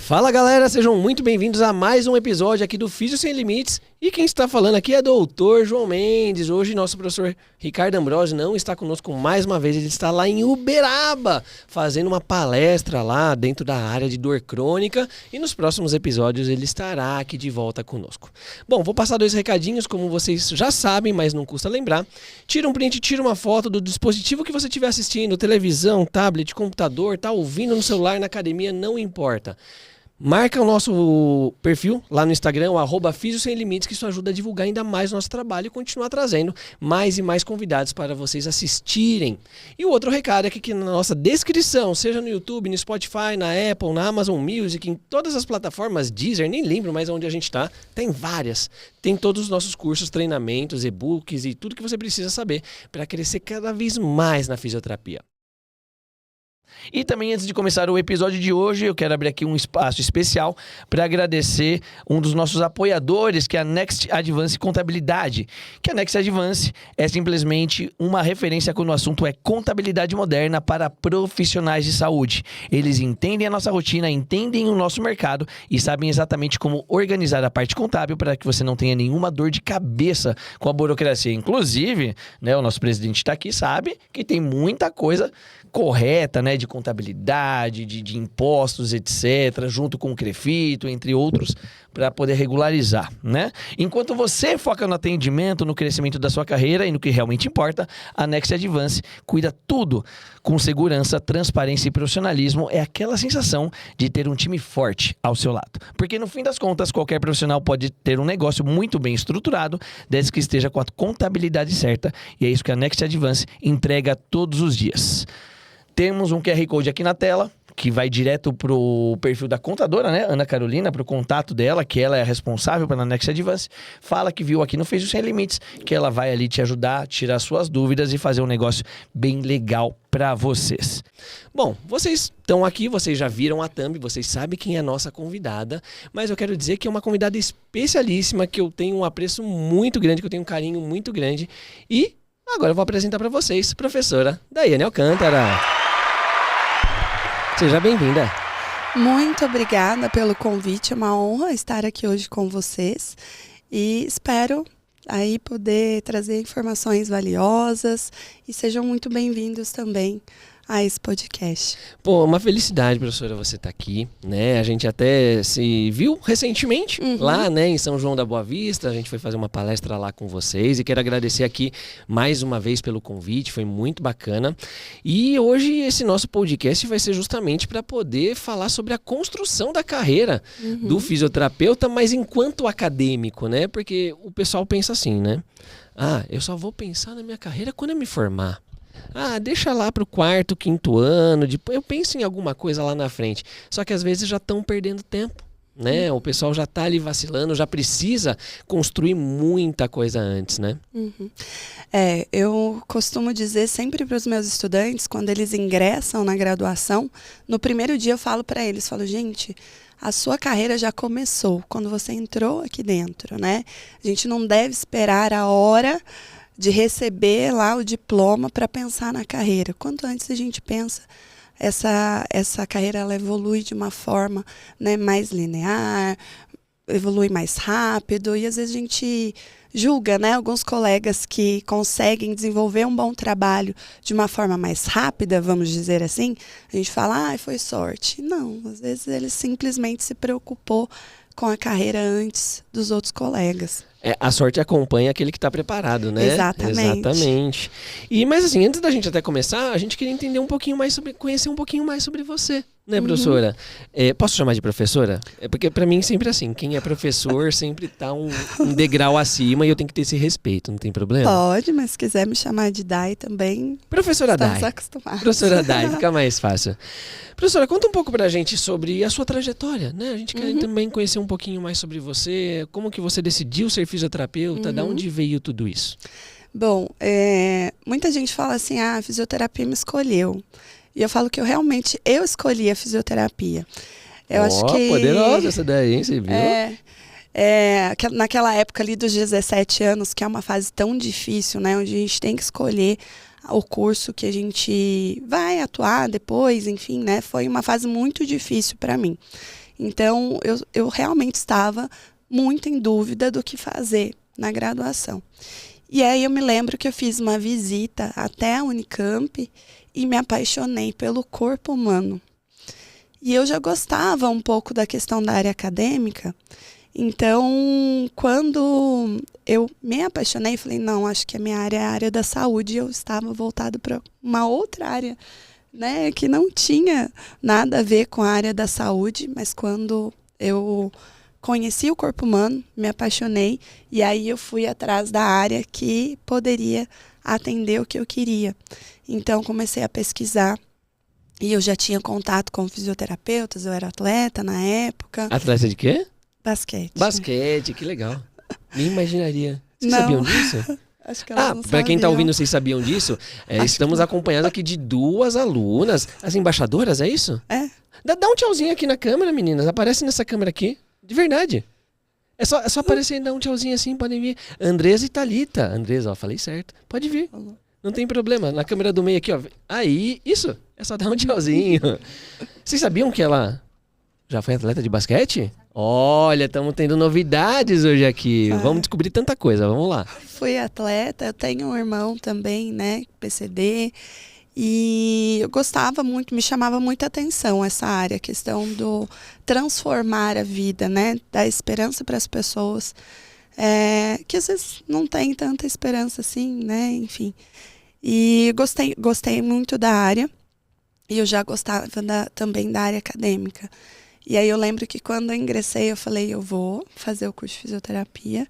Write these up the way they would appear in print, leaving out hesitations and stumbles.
Fala galera, sejam muito bem-vindos a mais um episódio aqui do Físio Sem Limites. E quem está falando aqui é Dr. João Mendes. Hoje nosso professor Ricardo Ambrosio não está conosco mais uma vez, ele está lá em Uberaba fazendo uma palestra lá dentro da área de dor crônica e nos próximos episódios ele estará aqui de volta conosco. Bom, vou passar dois recadinhos, como vocês já sabem, mas não custa lembrar. Tira um print, tira uma foto do dispositivo que você estiver assistindo, televisão, tablet, computador, tá ouvindo no celular, na academia, não importa. Marca o nosso perfil lá no Instagram, o @Físio Sem Limites, que isso ajuda a divulgar ainda mais o nosso trabalho e continuar trazendo mais e mais convidados para vocês assistirem. E o outro recado é que aqui na nossa descrição, seja no YouTube, no Spotify, na Apple, na Amazon Music, em todas as plataformas, Deezer, nem lembro mais onde a gente está, tem várias. Tem todos os nossos cursos, treinamentos, e-books e tudo que você precisa saber para crescer cada vez mais na fisioterapia. E também, antes de começar o episódio de hoje, eu quero abrir aqui um espaço especial para agradecer um dos nossos apoiadores, que é a Next Advance Contabilidade. Que a Next Advance é simplesmente uma referência quando o assunto é contabilidade moderna para profissionais de saúde. Eles entendem a nossa rotina, entendem o nosso mercado e sabem exatamente como organizar a parte contábil para que você não tenha nenhuma dor de cabeça com a burocracia. Inclusive, né, o nosso presidente está aqui, sabe que tem muita coisa correta, né, de contabilidade, de impostos, etc., junto com o CREFITO, entre outros, para poder regularizar, né? Enquanto você foca no atendimento, no crescimento da sua carreira e no que realmente importa, a Next Advance cuida tudo com segurança, transparência e profissionalismo. É aquela sensação de ter um time forte ao seu lado. Porque no fim das contas, qualquer profissional pode ter um negócio muito bem estruturado, desde que esteja com a contabilidade certa, e é isso que a Next Advance entrega todos os dias. Temos um QR Code aqui na tela, que vai direto pro perfil da contadora, né, Ana Carolina, pro contato dela, que ela é a responsável pela Next Advance. Fala que viu aqui no Físio Sem Limites, que ela vai ali te ajudar, tirar suas dúvidas e fazer um negócio bem legal para vocês. Bom, vocês estão aqui, vocês já viram a thumb, vocês sabem quem é a nossa convidada, mas eu quero dizer que é uma convidada especialíssima, que eu tenho um apreço muito grande, que eu tenho um carinho muito grande. E agora eu vou apresentar para vocês, professora Daiane Alcântara. Seja bem-vinda. Muito obrigada pelo convite, é uma honra estar aqui hoje com vocês e espero aí poder trazer informações valiosas e sejam muito bem-vindos também a esse podcast. Pô, uma felicidade, professora, você estar aqui, né? A gente até se viu recentemente lá, né, em São João da Boa Vista. A gente foi fazer uma palestra lá com vocês e quero agradecer aqui mais uma vez pelo convite, foi muito bacana. E hoje esse nosso podcast vai ser justamente para poder falar sobre a construção da carreira do fisioterapeuta, mas enquanto acadêmico, né? Porque o pessoal pensa assim, né? Ah, eu só vou pensar na minha carreira quando eu me formar. Ah, deixa lá pro 4º, 5º ano, depois eu penso em alguma coisa lá na frente. Só que às vezes já estão perdendo tempo, né? O pessoal já tá ali vacilando, já precisa construir muita coisa antes, né? Eu costumo dizer sempre para os meus estudantes, quando eles ingressam na graduação, no primeiro dia eu falo para eles, gente, a sua carreira já começou quando você entrou aqui dentro, né? A gente não deve esperar a hora de receber lá o diploma para pensar na carreira. Quanto antes a gente pensa, essa carreira ela evolui de uma forma, né, mais linear, evolui mais rápido e às vezes a gente julga, né, alguns colegas que conseguem desenvolver um bom trabalho de uma forma mais rápida, vamos dizer assim, a gente fala, foi sorte. Não, às vezes ele simplesmente se preocupou com a carreira antes dos outros colegas. A sorte acompanha aquele que está preparado, né? Exatamente. Mas assim, antes da gente até começar, a gente queria entender um pouquinho mais conhecer um pouquinho mais sobre você, né, professora? Posso chamar de professora? Porque para mim sempre assim, quem é professor sempre tá um degrau acima e eu tenho que ter esse respeito, não tem problema? Pode, mas se quiser me chamar de Dai também. Professora Dai. Estamos acostumados. Professora Dai, fica mais fácil. Professora, conta um pouco pra gente sobre a sua trajetória, né? A gente quer também conhecer um pouquinho mais sobre você, como que você decidiu ser fisioterapeuta, da onde veio tudo isso? Bom, muita gente fala assim, a fisioterapia me escolheu. E eu falo que eu escolhi a fisioterapia. Eu acho que poderosa essa daí, hein? Você viu? Naquela época ali dos 17 anos, que é uma fase tão difícil, né? Onde a gente tem que escolher o curso que a gente vai atuar depois, enfim, né? Foi uma fase muito difícil para mim. Então, eu realmente estava muito em dúvida do que fazer na graduação. E aí eu me lembro que eu fiz uma visita até a Unicamp e me apaixonei pelo corpo humano. E eu já gostava um pouco da questão da área acadêmica. Então, quando eu me apaixonei, falei, não, acho que a minha área é a área da saúde. Eu estava voltado para uma outra área, né, que não tinha nada a ver com a área da saúde, mas quando eu conheci o corpo humano, me apaixonei, e aí eu fui atrás da área que poderia atender o que eu queria. Então, comecei a pesquisar. E eu já tinha contato com fisioterapeutas, eu era atleta na época. Atleta de quê? Basquete. Basquete, que legal. Nem imaginaria. Vocês Não. sabiam disso? Acho que elas não Pra quem tá sabiam. ouvindo, vocês sabiam disso? Estamos acompanhados aqui de 2 alunas, as embaixadoras, é isso? É. Dá um tchauzinho aqui na câmera, meninas. Aparece nessa câmera aqui. De verdade. É só aparecer e dar um tchauzinho assim, podem vir. Andresa e Thalita. Andresa, ó, falei certo. Pode vir. Não tem problema. Na câmera do meio aqui, ó. Aí, isso. É só dar um tchauzinho. Vocês sabiam que ela já foi atleta de basquete? Olha, estamos tendo novidades hoje aqui. Vamos descobrir tanta coisa. Vamos lá. Fui atleta, eu tenho um irmão também, né? PCD. E eu gostava muito, me chamava muita atenção essa área, a questão do transformar a vida, né? Dar esperança para as pessoas, que às vezes não tem tanta esperança assim, né? Enfim. E gostei muito da área, e eu já gostava também da área acadêmica. E aí eu lembro que quando eu ingressei, eu falei, eu vou fazer o curso de fisioterapia,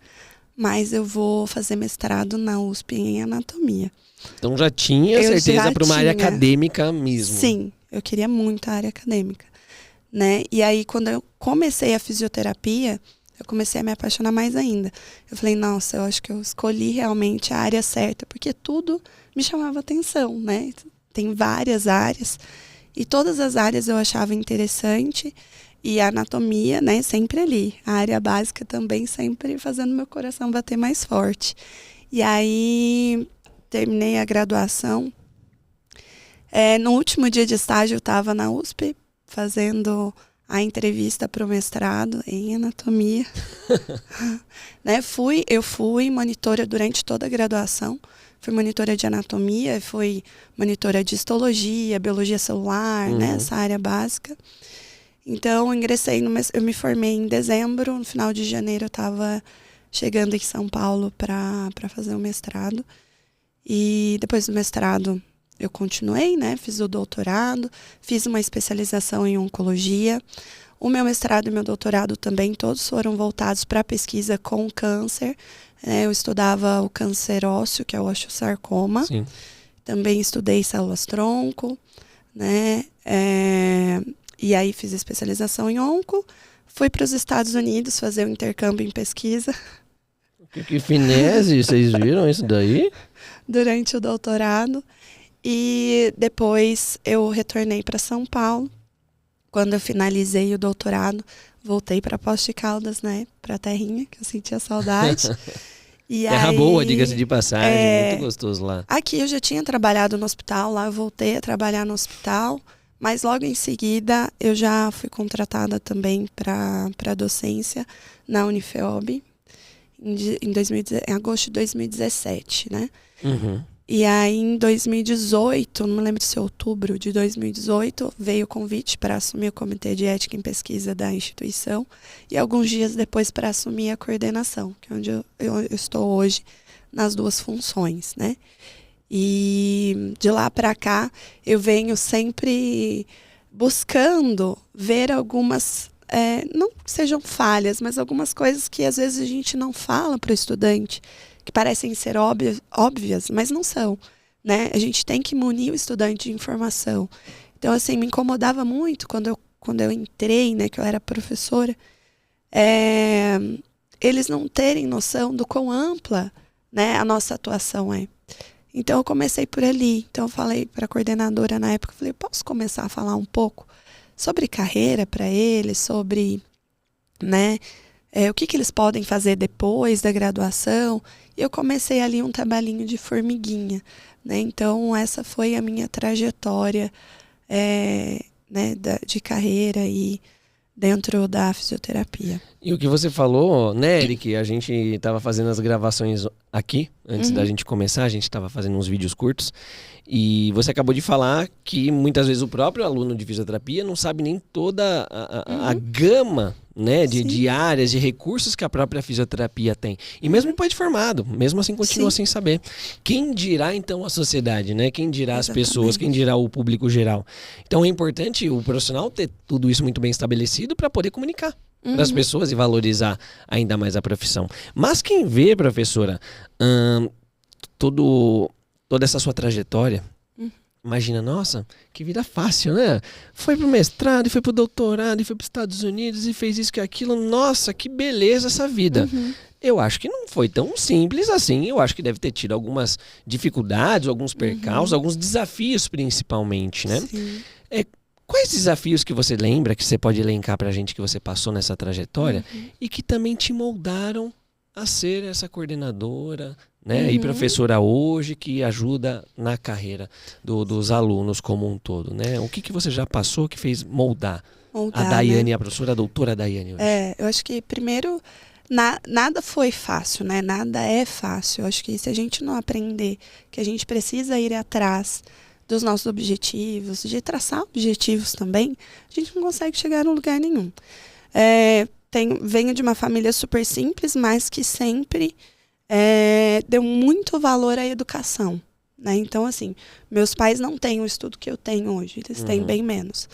mas eu vou fazer mestrado na USP em anatomia. Então já tinha certeza para uma área acadêmica mesmo. Sim, eu queria muito a área acadêmica, né? E aí quando eu comecei a fisioterapia, eu comecei a me apaixonar mais ainda. Eu falei, nossa, eu acho que eu escolhi realmente a área certa, porque tudo me chamava atenção, né? Tem várias áreas, e todas as áreas eu achava interessante, e a anatomia, né, sempre ali. A área básica também sempre fazendo meu coração bater mais forte. E aí terminei a graduação. No último dia de estágio, eu estava na USP fazendo a entrevista para o mestrado em anatomia. Né? Eu fui monitora durante toda a graduação. Fui monitora de anatomia, fui monitora de histologia, biologia celular, né? Essa área básica. Então, eu me formei em dezembro. No final de janeiro, eu estava chegando em São Paulo para fazer o mestrado. E depois do mestrado, eu continuei, né? Fiz o doutorado, fiz uma especialização em oncologia. O meu mestrado e meu doutorado também, todos foram voltados para a pesquisa com câncer. Eu estudava o câncer ósseo, que é o osteosarcoma. Sim. Também estudei células-tronco, né? E aí fiz a especialização em onco. Fui para os Estados Unidos fazer o intercâmbio em pesquisa. Que finese, vocês viram isso daí? Durante o doutorado. E depois eu retornei para São Paulo. Quando eu finalizei o doutorado, voltei para Poços de Caldas, né? Para terrinha, que eu sentia saudade. Terra boa, diga-se de passagem, muito gostoso lá. Aqui eu já tinha trabalhado no hospital, lá eu voltei a trabalhar no hospital, mas logo em seguida eu já fui contratada também para docência na Unifeob, em agosto de 2017, né? Uhum. E aí em 2018, não me lembro se outubro de 2018, veio o convite para assumir o Comitê de Ética em Pesquisa da instituição e alguns dias depois para assumir a coordenação, que é onde eu estou hoje nas 2 funções, né? E de lá para cá eu venho sempre buscando ver algumas, não que sejam falhas, mas algumas coisas que às vezes a gente não fala para o estudante, que parecem ser óbvias, mas não são, né? A gente tem que munir o estudante de informação. Então, assim, me incomodava muito quando eu entrei, né, que eu era professora, eles não terem noção do quão ampla, né, a nossa atuação é. Então, eu comecei por ali. Então, eu falei para a coordenadora na época, eu falei, posso começar a falar um pouco sobre carreira para eles, sobre, né, o que eles podem fazer depois da graduação. E eu comecei ali um trabalhinho de formiguinha, né? Então, essa foi a minha trajetória, né, de carreira e dentro da fisioterapia. E o que você falou, né, Eric? A gente estava fazendo as gravações aqui, antes da gente começar, a gente estava fazendo uns vídeos curtos. E você acabou de falar que muitas vezes o próprio aluno de fisioterapia não sabe nem toda a gama, né, de áreas, de recursos que a própria fisioterapia tem. E mesmo depois de formado, mesmo assim continua sem saber. Quem dirá então a sociedade, né? Quem dirá as pessoas, quem dirá o público geral. Então é importante o profissional ter tudo isso muito bem estabelecido para poder comunicar para as pessoas e valorizar ainda mais a profissão. Mas quem vê, professora, toda essa sua trajetória, imagina, nossa, que vida fácil, né? Foi pro mestrado, e foi pro doutorado, e foi pros Estados Unidos, e fez isso e aquilo. Nossa, que beleza essa vida. Eu acho que não foi tão simples assim. Eu acho que deve ter tido algumas dificuldades, alguns percalços, alguns desafios principalmente, né? Quais desafios que você lembra, que você pode elencar pra gente que você passou nessa trajetória e que também te moldaram a ser essa coordenadora, né? E professora hoje que ajuda na carreira dos alunos como um todo, né? O que você já passou que fez moldar a Daiane, né? A professora, a doutora Daiane hoje? Eu acho que primeiro nada foi fácil, né? Nada é fácil. Eu acho que se a gente não aprender que a gente precisa ir atrás dos nossos objetivos, de traçar objetivos também, a gente não consegue chegar a lugar nenhum. Venho de uma família super simples, mas que sempre deu muito valor à educação, né? Então, assim, meus pais não têm o estudo que eu tenho hoje, eles têm bem menos.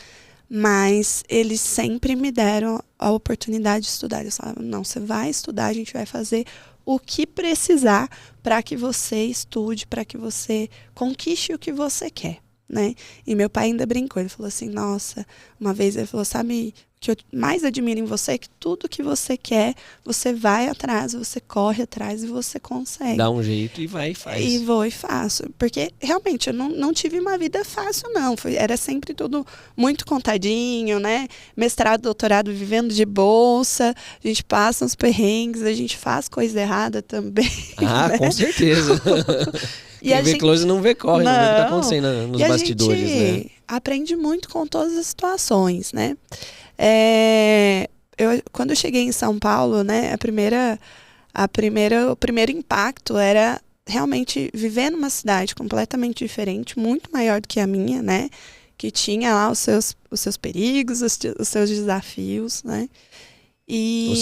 Mas eles sempre me deram a oportunidade de estudar. Eles falavam, não, você vai estudar, a gente vai fazer o que precisar para que você estude, para que você conquiste o que você quer, né? E meu pai ainda brincou, ele falou assim, nossa, uma vez ele falou, sabe, o que eu mais admiro em você é que tudo que você quer, você vai atrás, você corre atrás e você consegue. Dá um jeito e vai e faz. E vou e faço. Porque, realmente, eu não tive uma vida fácil, não. Era sempre tudo muito contadinho, né? Mestrado, doutorado, vivendo de bolsa. A gente passa uns perrengues, a gente faz coisa errada também. Né? Com certeza. Quem vê close não vê corre, não vê o que tá acontecendo nos bastidores, né? A gente aprende muito com todas as situações, né? Quando eu cheguei em São Paulo, né, o primeiro impacto era realmente viver numa cidade completamente diferente, muito maior do que a minha, né, que tinha lá os seus perigos, os seus desafios, né, e o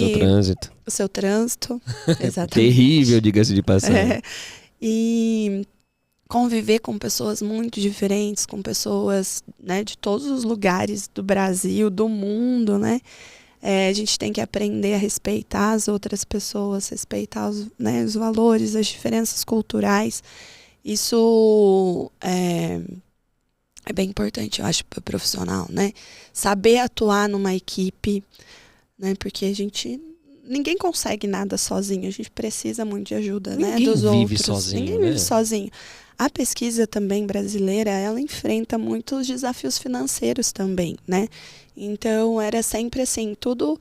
seu trânsito, exatamente. Terrível, diga-se de passagem. E conviver com pessoas muito diferentes, com pessoas, né, de todos os lugares do Brasil, do mundo, né? A gente tem que aprender a respeitar as outras pessoas, respeitar os valores, as diferenças culturais. Isso é bem importante, eu acho, para o profissional, né? Saber atuar numa equipe, né? Porque ninguém consegue nada sozinho, a gente precisa muito de ajuda, né, dos outros. Ninguém vive sozinho. A pesquisa também brasileira, ela enfrenta muitos desafios financeiros também, né? Então, era sempre assim, tudo,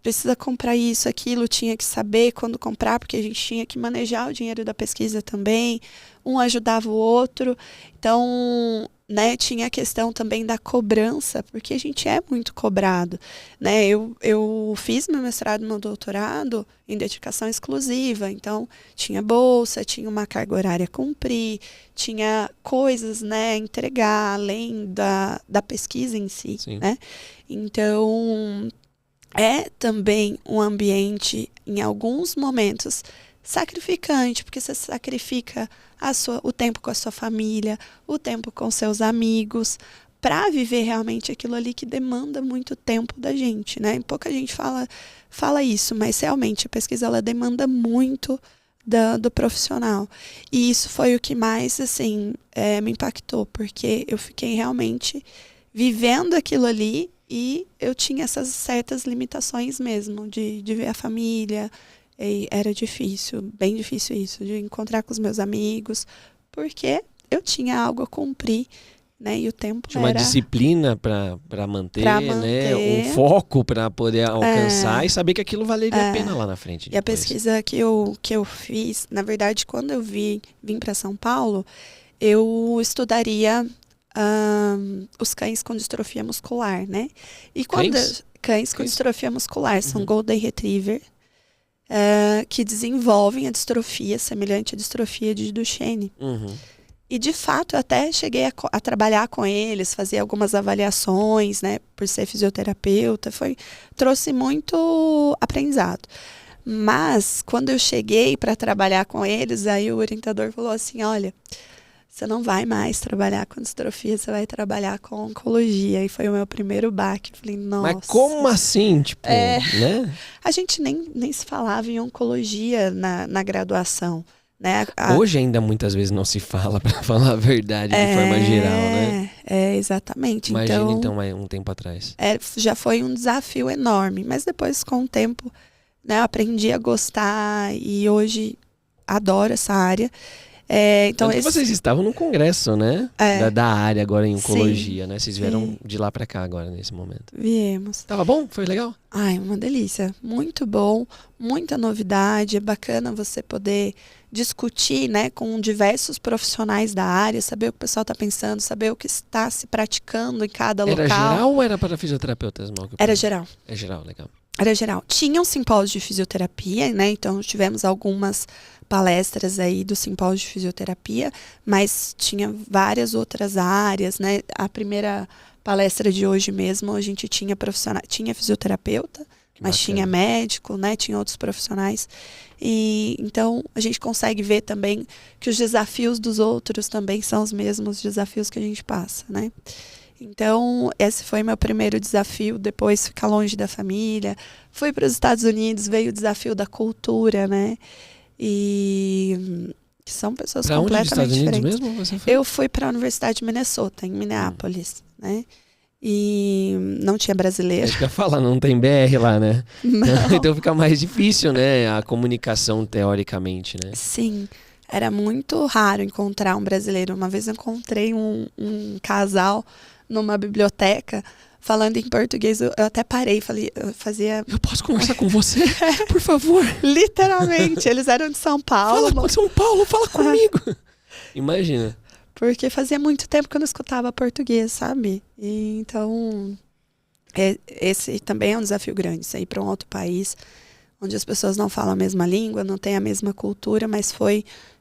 precisa comprar isso, aquilo, tinha que saber quando comprar, porque a gente tinha que manejar o dinheiro da pesquisa também, um ajudava o outro. Então, né, tinha a questão também da cobrança, porque a gente é muito cobrado, né? Eu fiz meu mestrado e meu doutorado em dedicação exclusiva, então tinha bolsa, tinha uma carga horária a cumprir, tinha coisas, né, a entregar além da pesquisa em si, né? Então, é também um ambiente, em alguns momentos, sacrificante, porque você sacrifica o tempo com a sua família, o tempo com seus amigos, para viver realmente aquilo ali que demanda muito tempo da gente, né? E pouca gente fala isso, mas realmente a pesquisa ela demanda muito do profissional. E isso foi o que mais, assim, me impactou, porque eu fiquei realmente vivendo aquilo ali e eu tinha essas certas limitações mesmo, de ver a família. E era difícil, bem difícil isso, de encontrar com os meus amigos, porque eu tinha algo a cumprir, né? E o tempo tinha uma disciplina para manter, né? Um foco para poder alcançar e saber que aquilo valeria a pena lá na frente. Depois. E a pesquisa que eu fiz, na verdade, quando eu vim para São Paulo, eu estudaria os cães com distrofia muscular, né? E quando cães com Cães? distrofia muscular são Uhum. Golden Retriever, que desenvolvem a distrofia semelhante à distrofia de Duchenne. Uhum. E, de fato, eu até cheguei a trabalhar com eles, fazer algumas avaliações, né? Por ser fisioterapeuta, trouxe muito aprendizado. Mas, quando eu cheguei para trabalhar com eles, aí o orientador falou assim, olha, você não vai mais trabalhar com distrofia, você vai trabalhar com oncologia. E foi o meu primeiro baque. Falei, nossa. Mas como assim, tipo, né? A gente nem se falava em oncologia na graduação. Né? Hoje ainda muitas vezes não se fala, para falar a verdade, de forma geral, né? Exatamente. Imagina então um tempo atrás. Já foi um desafio enorme, mas depois com o tempo, né, eu aprendi a gostar e hoje adoro essa área. Então Tanto que vocês estavam num congresso, né? Da área agora em oncologia, né? Vocês vieram de lá para cá agora, nesse momento. Viemos. Tava bom? Foi legal? Ai, uma delícia. Muito bom, muita novidade. É bacana você poder discutir, né, com diversos profissionais da área, saber o que o pessoal está pensando, saber o que está se praticando em cada local. Era geral ou era para fisioterapeutas? Era geral. É geral, legal. Era geral. Tinha um simpósio de fisioterapia, né? Então tivemos algumas palestras aí do simpósio de fisioterapia, mas tinha várias outras áreas, né? A primeira palestra de hoje mesmo, a gente tinha tinha fisioterapeuta, mas tinha médico, né? Tinha outros profissionais. E então a gente consegue ver também que os desafios dos outros também são os mesmos desafios que a gente passa, né? Então, esse foi meu primeiro desafio, depois ficar longe da família. Fui para os Estados Unidos, veio o desafio da cultura, né? E que são pessoas pra completamente onde, Estados Unidos diferentes. mesmo? Você foi? Eu fui para a Universidade de Minnesota, em Minneapolis, né? E não tinha brasileiro. Acho que eu ia falar, não tem BR lá, né? Não. Então fica mais difícil, né? A comunicação, teoricamente, né? Sim, era muito raro encontrar um brasileiro. Uma vez eu encontrei um casal numa biblioteca falando em português. Eu até parei, falei, eu fazia... Eu posso conversar com você? Por favor. Literalmente, eles eram de São Paulo. Fala com São Paulo, fala comigo. Imagina. Porque fazia muito tempo que eu não escutava português, sabe? E, então, esse também é um desafio grande, sair para um outro país, onde as pessoas não falam a mesma língua, não têm a mesma cultura, mas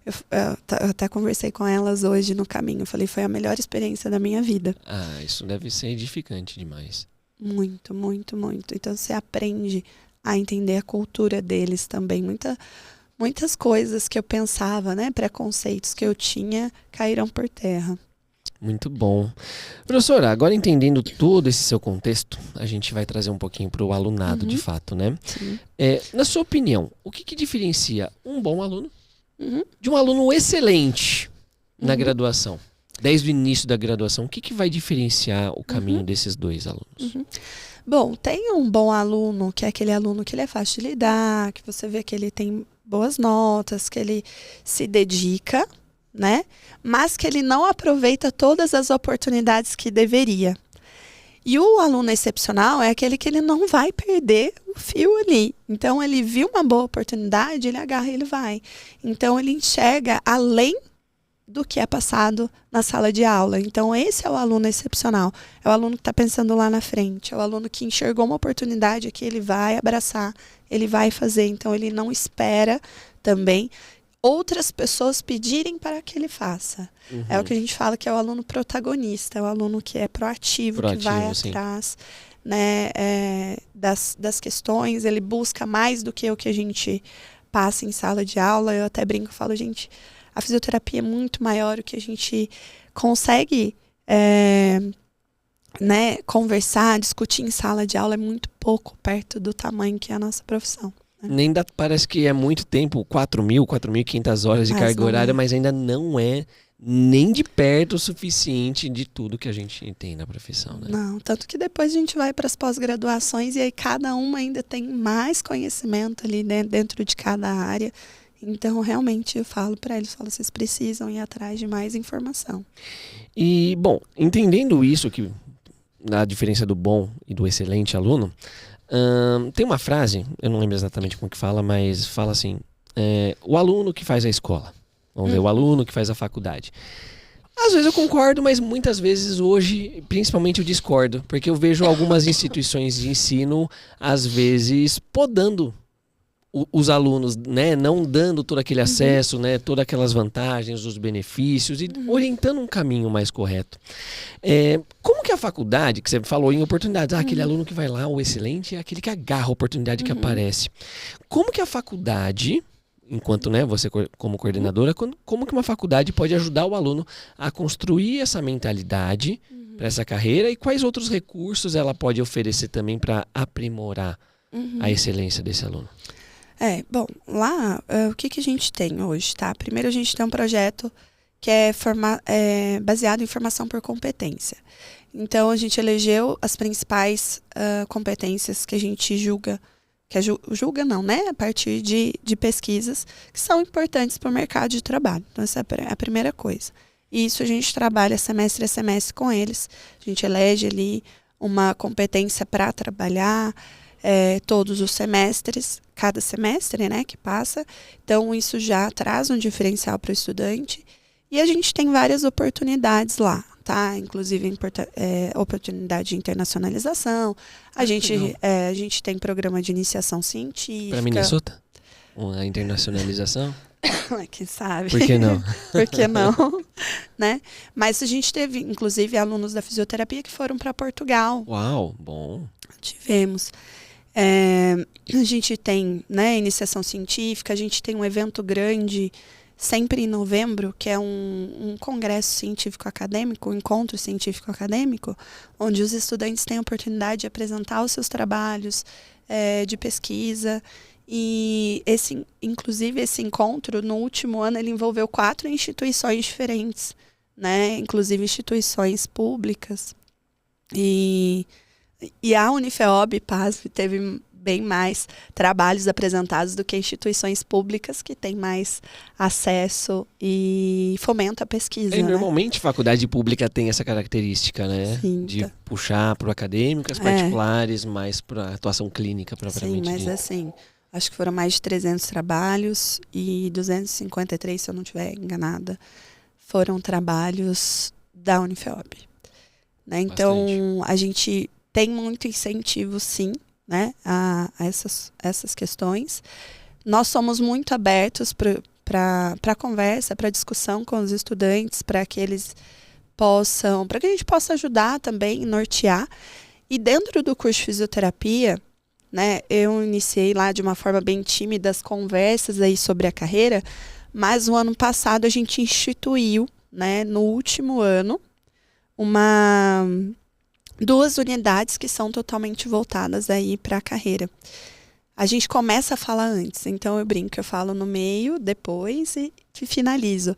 eu até conversei com elas hoje no caminho. Falei, foi a melhor experiência da minha vida. Ah, isso deve ser edificante demais. Muito, muito, muito. Então você aprende a entender a cultura deles também. Muitas coisas que eu pensava, né, preconceitos que eu tinha, caíram por terra. Muito bom. Professora, agora entendendo todo esse seu contexto, a gente vai trazer um pouquinho para o alunado, de fato, né? Sim. Na sua opinião, o que diferencia um bom aluno Uhum. de um aluno excelente na graduação? Desde o início da graduação, o que vai diferenciar o caminho desses dois alunos? Bom, tem um bom aluno, que é aquele aluno que ele é fácil de lidar, que você vê que ele tem boas notas, que ele se dedica, né? Mas que ele não aproveita todas as oportunidades que deveria. E o aluno excepcional é aquele que ele não vai perder o fio ali. Então, ele viu uma boa oportunidade, ele agarra e ele vai. Então, ele enxerga além do que é passado na sala de aula. Então, esse é o aluno excepcional. É o aluno que está pensando lá na frente. É o aluno que enxergou uma oportunidade que ele vai abraçar, ele vai fazer. Então, ele não espera também outras pessoas pedirem para que ele faça. É o que a gente fala que é o aluno protagonista, é o aluno que é proativo que vai atrás, né, das questões, ele busca mais do que o que a gente passa em sala de aula. Eu até brinco e falo, gente, a fisioterapia é muito maior, o que a gente consegue né, conversar, discutir em sala de aula é muito pouco perto do tamanho que é a nossa profissão. Nem dá, parece que é muito tempo, 4.500 horas de carga horária, mas ainda não é nem de perto o suficiente de tudo que a gente tem na profissão, né? Não, tanto que depois a gente vai para as pós-graduações e aí cada uma ainda tem mais conhecimento ali dentro de cada área. Então, realmente, eu falo para eles, vocês precisam ir atrás de mais informação. E, bom, entendendo isso, que a diferença do bom e do excelente aluno, tem uma frase, eu não lembro exatamente como que fala, mas fala assim, o aluno que faz a escola, vamos dizer, o aluno que faz a faculdade. Às vezes eu concordo, mas muitas vezes hoje, principalmente eu discordo, porque eu vejo algumas instituições de ensino, às vezes, podando os alunos, né, não dando todo aquele acesso, né, todas aquelas vantagens, os benefícios e orientando um caminho mais correto. Como que a faculdade, que você falou em oportunidades, aquele aluno que vai lá, o excelente, é aquele que agarra a oportunidade que aparece. Como que a faculdade, enquanto, né, você como coordenadora, como que uma faculdade pode ajudar o aluno a construir essa mentalidade para essa carreira e quais outros recursos ela pode oferecer também para aprimorar a excelência desse aluno? Bom, lá, o que a gente tem hoje, tá? Primeiro a gente tem um projeto que é baseado em formação por competência. Então, a gente elegeu as principais competências que a gente julga não, né? A partir de pesquisas que são importantes para o mercado de trabalho. Então, essa é a primeira coisa. E isso a gente trabalha semestre a semestre com eles. A gente elege ali uma competência para trabalhar todos os semestres, cada semestre, né, que passa. Então, isso já traz um diferencial para o estudante. E a gente tem várias oportunidades lá, tá? Inclusive, oportunidade de internacionalização. A gente tem programa de iniciação científica. Para Minnesota? A internacionalização? Quem sabe? Por que não? Por que não? Né? Mas a gente teve, inclusive, alunos da fisioterapia que foram para Portugal. Uau, bom. Tivemos. A gente tem, né, iniciação científica, a gente tem um evento grande sempre em novembro, que é um congresso científico-acadêmico, um encontro científico-acadêmico, onde os estudantes têm a oportunidade de apresentar os seus trabalhos de pesquisa. E inclusive esse encontro, no último ano, ele envolveu 4 instituições diferentes, né? Inclusive instituições públicas. E a Unifeob, pasme, teve bem mais trabalhos apresentados do que instituições públicas que têm mais acesso e fomento à pesquisa. Né? Normalmente, faculdade pública tem essa característica, né? Sim, de puxar para o acadêmico, as particulares, mais para atuação clínica propriamente. Sim, mas assim, acho que foram mais de 300 trabalhos e 253, se eu não estiver enganada, foram trabalhos da Unifeob. Né? Então, a gente tem muito incentivo, sim, né, a essas questões. Nós somos muito abertos para conversa, para discussão com os estudantes, para que eles para que a gente possa ajudar também, nortear. E dentro do curso de fisioterapia, né, eu iniciei lá de uma forma bem tímida as conversas aí sobre a carreira, mas o ano passado a gente instituiu, né, no último ano, 2 unidades que são totalmente voltadas aí para a carreira. A gente começa a falar antes, então eu brinco, eu falo no meio, depois e finalizo.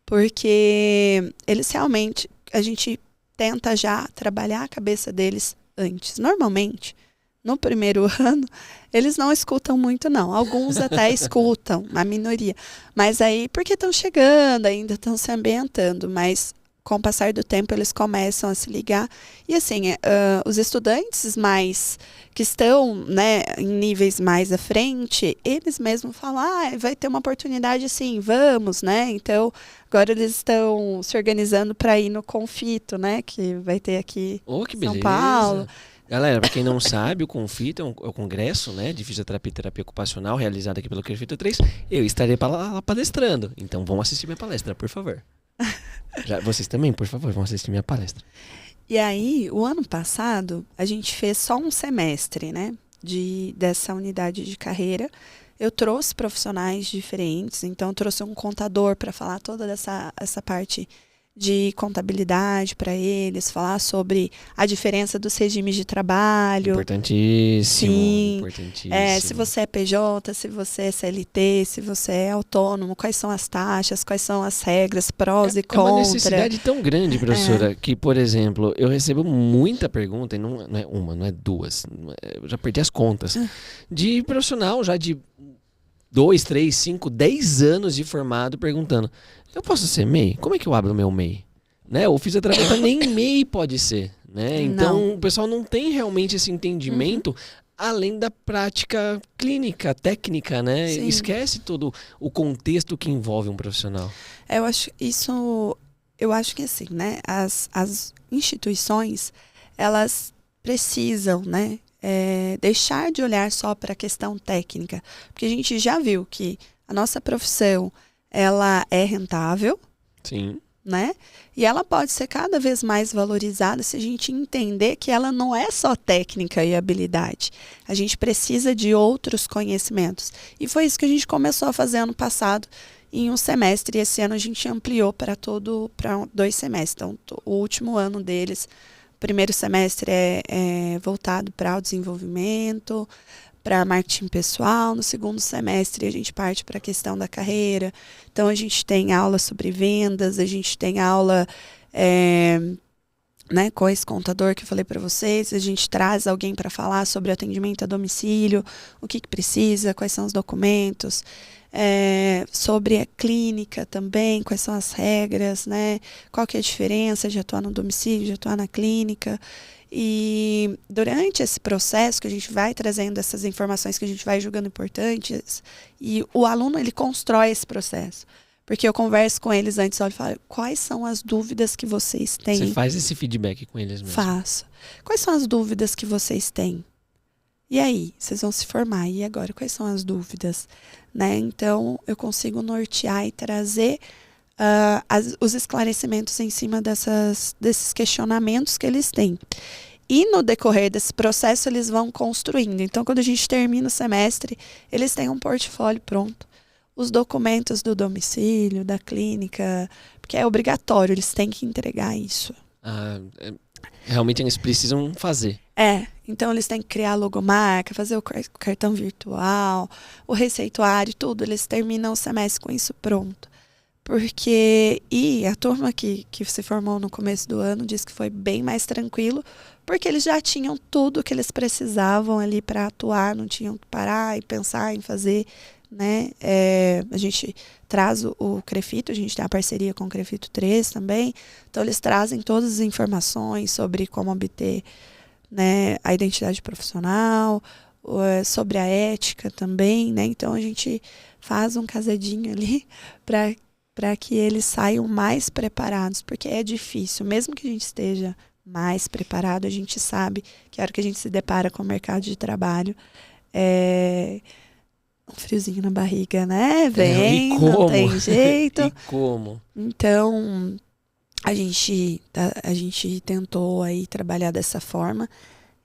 Porque eles realmente, a gente tenta já trabalhar a cabeça deles antes. Normalmente, no primeiro ano, eles não escutam muito não. Alguns até escutam, a minoria. Mas aí, porque estão chegando, ainda estão se ambientando, mas com o passar do tempo eles começam a se ligar. E assim, os estudantes que estão, né, em níveis mais à frente, eles mesmos falam, vai ter uma oportunidade assim, vamos, né? Então, agora eles estão se organizando para ir no Confito, né? Que vai ter aqui em São Paulo. Galera, para quem não sabe, o Confito é o congresso, né, de fisioterapia e terapia ocupacional realizado aqui pelo Confito 3. Eu estarei lá palestrando. Então, vão assistir minha palestra, por favor. Vocês também, por favor, vão assistir minha palestra. E aí, o ano passado, a gente fez só um semestre, né, dessa unidade de carreira. Eu trouxe profissionais diferentes, então eu trouxe um contador para falar toda essa parte de contabilidade para eles, falar sobre a diferença dos regimes de trabalho. Importantíssimo. Sim. Importantíssimo. Se você é PJ, se você é CLT, se você é autônomo, quais são as taxas, quais são as regras, prós e contra. É uma necessidade tão grande, professora, que, por exemplo, eu recebo muita pergunta, e não é uma, não é duas, eu já perdi as contas, de profissional já de 2, 3, 5, 10 anos de formado perguntando, eu posso ser MEI? Como é que eu abro o meu MEI? Né? O fisioterapeuta nem MEI pode ser. Né? Então, o pessoal não tem realmente esse entendimento além da prática clínica, técnica, né? Sim. Esquece todo o contexto que envolve um profissional. Eu acho isso... eu acho que assim, né? As instituições, elas precisam, né? Deixar de olhar só para a questão técnica. Porque a gente já viu que a nossa profissão, ela é rentável. Sim. Né? E ela pode ser cada vez mais valorizada se a gente entender que ela não é só técnica e habilidade. A gente precisa de outros conhecimentos. E foi isso que a gente começou a fazer ano passado, em um semestre. E esse ano a gente ampliou para 2 semestres. Então, o último ano deles, o primeiro semestre é voltado para o desenvolvimento, para marketing pessoal. No segundo semestre a gente parte para a questão da carreira. Então a gente tem aula sobre vendas, a gente tem aula né, com esse contador que eu falei para vocês, a gente traz alguém para falar sobre atendimento a domicílio, o que precisa, quais são os documentos, sobre a clínica também, quais são as regras, né, qual que é a diferença de atuar no domicílio, de atuar na clínica. E durante esse processo que a gente vai trazendo essas informações que a gente vai julgando importantes, e o aluno ele constrói esse processo. Porque eu converso com eles antes, olha, e falo, quais são as dúvidas que vocês têm? Você faz esse feedback com eles mesmo? Faço. Quais são as dúvidas que vocês têm? E aí, vocês vão se formar. E agora, quais são as dúvidas? Né? Então, eu consigo nortear e trazer os esclarecimentos em cima desses questionamentos que eles têm. E no decorrer desse processo, eles vão construindo. Então, quando a gente termina o semestre, eles têm um portfólio pronto. Os documentos do domicílio, da clínica, porque é obrigatório, eles têm que entregar isso. Realmente eles precisam fazer. Então eles têm que criar a logomarca, fazer o cartão virtual, o receituário, tudo. Eles terminam o semestre com isso pronto. E a turma que se formou no começo do ano disse que foi bem mais tranquilo, porque eles já tinham tudo que eles precisavam ali para atuar, não tinham que parar e pensar em fazer, né? A gente traz o Crefito, a gente tem a parceria com o Crefito 3 também, então eles trazem todas as informações sobre como obter, né, a identidade profissional, sobre a ética também, né? Então a gente faz um casadinho ali para que eles saiam mais preparados, porque é difícil, mesmo que a gente esteja mais preparado, a gente sabe que a hora que a gente se depara com o mercado de trabalho, um friozinho na barriga, né? Vem, não tem jeito. E como? Então, a gente tentou aí trabalhar dessa forma,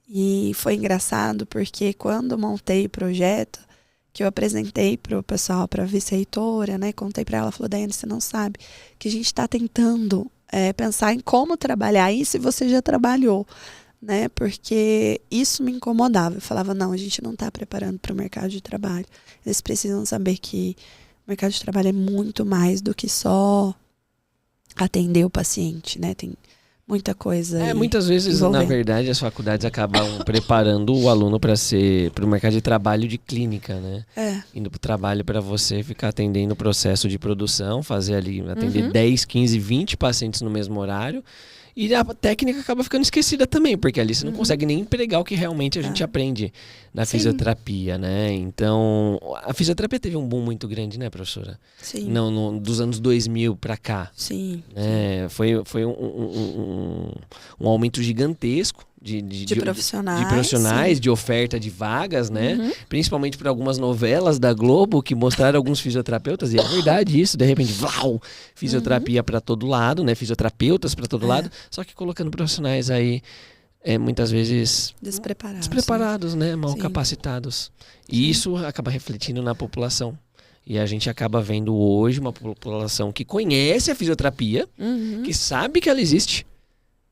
e foi engraçado porque quando montei o projeto, que eu apresentei para o pessoal, para a vice-reitora, né? Contei para ela, falou, Daiane, você não sabe que a gente está tentando pensar em como trabalhar isso e você já trabalhou, né? Porque isso me incomodava. Eu falava, não, a gente não está preparando para o mercado de trabalho. Eles precisam saber que o mercado de trabalho é muito mais do que só atender o paciente, né? Tem muita coisa. Muitas vezes, na verdade, as faculdades acabam preparando o aluno para o mercado de trabalho de clínica, né? Indo para o trabalho para você ficar atendendo o processo de produção, atender 10, 15, 20 pacientes no mesmo horário. E a técnica acaba ficando esquecida também, porque ali você não consegue nem empregar o que realmente a gente aprende na fisioterapia, né? Então, a fisioterapia teve um boom muito grande, né, professora? Sim. Dos anos 2000 para cá. Sim. Né? Foi um aumento gigantesco de profissionais, de oferta de vagas, né? Principalmente por algumas novelas da Globo que mostraram alguns fisioterapeutas, e é verdade isso, de repente, fisioterapia para todo lado, né? Fisioterapeutas para todo lado, só que colocando profissionais aí muitas vezes despreparados, né? Mal capacitados. E isso acaba refletindo na população. E a gente acaba vendo hoje uma população que conhece a fisioterapia, que sabe que ela existe,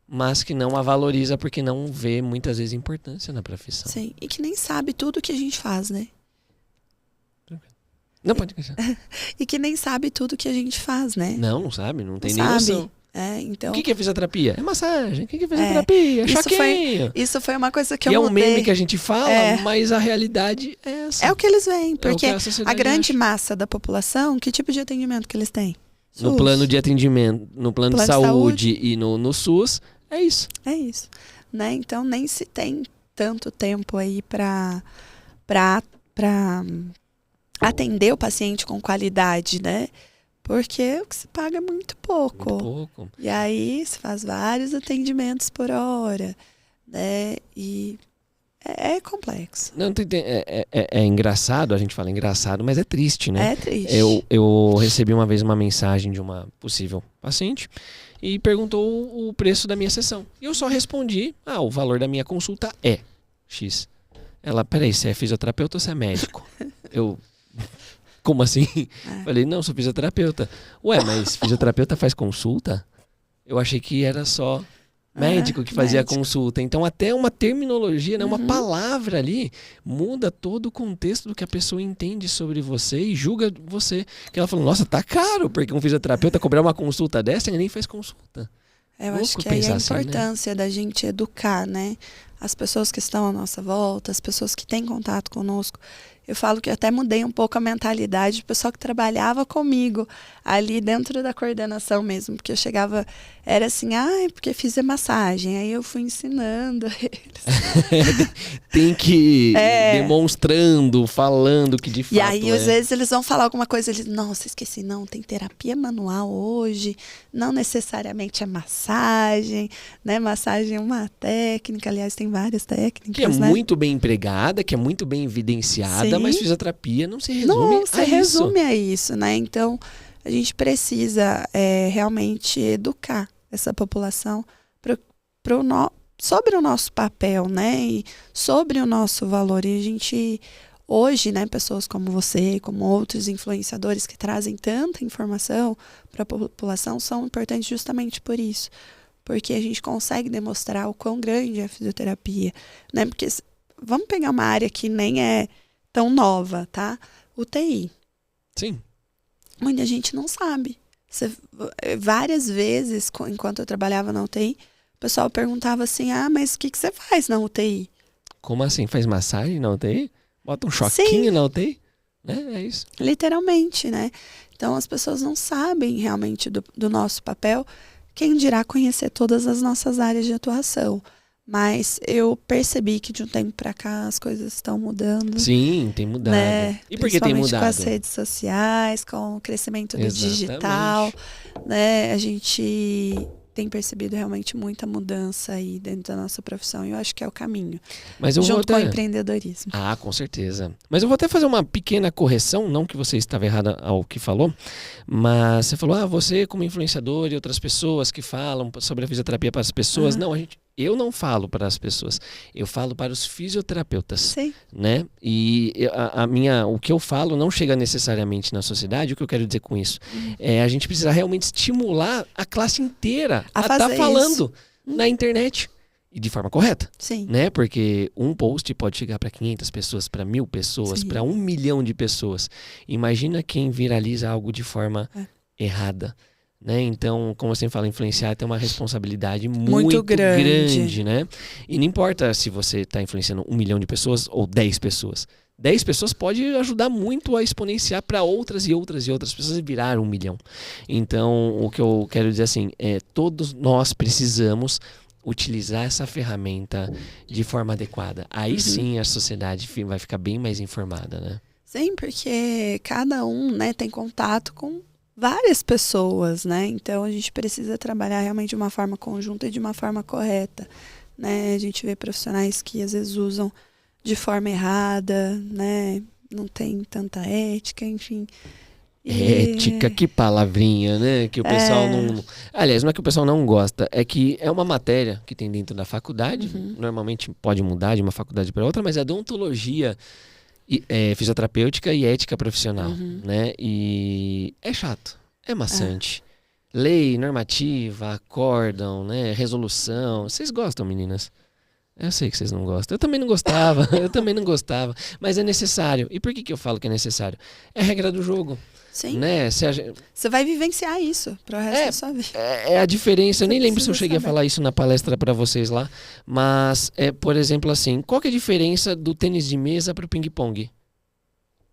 mas que não a valoriza porque não vê muitas vezes importância na profissão. Sim, e que nem sabe tudo que a gente faz, né? Não pode deixar. E que nem sabe tudo que a gente faz, né? Não sabe, não tem nem noção. Então... O que é fisioterapia? É massagem. O que é fisioterapia? É choquinho. Isso foi uma coisa que eu mudei. É um meme que a gente fala, mas a realidade é essa. É o que eles veem, porque a grande acha. Massa da população, que tipo de atendimento que eles têm? No plano de atendimento, no plano de saúde e no SUS, é isso. É isso. Né? Então, nem se tem tanto tempo aí para atender o paciente com qualidade, né? Porque o que se paga é muito pouco. Muito pouco. E aí se faz vários atendimentos por hora, né? E é complexo. Não, é engraçado, a gente fala engraçado, mas é triste, né? É triste. Eu recebi uma vez uma mensagem de uma possível paciente e perguntou o preço da minha sessão. E eu só respondi, o valor da minha consulta é X. Ela, peraí, você é fisioterapeuta ou você é médico? Eu, como assim? Falei, não, sou fisioterapeuta. Ué, mas fisioterapeuta faz consulta? Eu achei que era só médico que fazia a consulta. Então, até uma terminologia, né, uma palavra ali, muda todo o contexto do que a pessoa entende sobre você e julga você. Que ela falou, nossa, tá caro, porque um fisioterapeuta cobrar uma consulta dessa, ele nem faz consulta. Eu acho que aí a importância da gente educar, né? As pessoas que estão à nossa volta, as pessoas que têm contato conosco. Eu falo que até mudei um pouco a mentalidade do pessoal que trabalhava comigo ali dentro da coordenação mesmo, porque eu chegava, era assim, porque fiz a massagem, aí eu fui ensinando eles. Tem que ir demonstrando, falando que de fato E aí, às vezes, eles vão falar alguma coisa, eles, nossa, esqueci, não, tem terapia manual hoje, não necessariamente é massagem, né? Massagem é uma técnica, aliás, tem várias técnicas, que é muito bem empregada, que é muito bem evidenciada, mas fisioterapia não se resume resume a isso, né? Então, a gente precisa realmente educar essa população sobre o nosso papel, né? E sobre o nosso valor. E a gente, hoje, né, pessoas como você, como outros influenciadores que trazem tanta informação para a população, são importantes justamente por isso. Porque a gente consegue demonstrar o quão grande é a fisioterapia, né? Porque vamos pegar uma área que nem é tão nova, tá? UTI. Sim. Muita gente não sabe. Várias vezes, enquanto eu trabalhava na UTI, o pessoal perguntava assim, mas o que você faz na UTI? Como assim? Faz massagem na UTI? Bota um choquinho na UTI? É isso. Literalmente, né? Então, as pessoas não sabem realmente do nosso papel. Quem dirá conhecer todas as nossas áreas de atuação. Mas eu percebi que de um tempo para cá as coisas estão mudando. Sim, tem mudado. Né? E por que tem mudado? Com as redes sociais, com o crescimento do digital. Né? A gente tem percebido realmente muita mudança aí dentro da nossa profissão. E eu acho que é o caminho. Mas eu junto com o empreendedorismo. Com certeza. Mas eu vou até fazer uma pequena correção, não que você estava errada ao que falou, mas você falou, você como influenciador e outras pessoas que falam sobre a fisioterapia para as pessoas. Não, eu não falo para as pessoas, eu falo para os fisioterapeutas. Sim. Né? E o que eu falo não chega necessariamente na sociedade. O que eu quero dizer com isso? A gente precisa realmente estimular a classe inteira a estar falando na internet. E de forma correta. Sim. Né? Porque um post pode chegar para 500 pessoas, para 1000 pessoas, para 1 milhão de pessoas. Imagina quem viraliza algo de forma errada. Né? Então, como você fala, influenciar tem uma responsabilidade muito grande, né? E não importa se você está influenciando 1 milhão de pessoas ou 10 pessoas. 10 pessoas pode ajudar muito a exponenciar para outras e outras e outras pessoas e virar 1 milhão. Então, o que eu quero dizer assim, todos nós precisamos utilizar essa ferramenta de forma adequada. Aí sim a sociedade vai ficar bem mais informada, né? Sim, porque cada um, né, tem contato com várias pessoas, né? Então a gente precisa trabalhar realmente de uma forma conjunta e de uma forma correta, né? A gente vê profissionais que às vezes usam de forma errada, né? Não tem tanta ética, enfim. Ética, que palavrinha, né? Que o pessoal não... Aliás, não é que o pessoal não gosta, é que é uma matéria que tem dentro da faculdade, normalmente pode mudar de uma faculdade para outra, mas é odontologia, fisioterapêutica e ética profissional, né? E é chato, é maçante. Lei, normativa, acórdão, né? Resolução. Vocês gostam, meninas? Eu sei que vocês não gostam. Eu também não gostava, mas é necessário. E por que eu falo que é necessário? É a regra do jogo. Sim. Né? Você vai vivenciar isso pro resto da sua vida. É a diferença. Eu nem lembro se eu cheguei a falar isso na palestra para vocês lá. Mas, por exemplo, assim, qual que é a diferença do tênis de mesa pro ping-pong?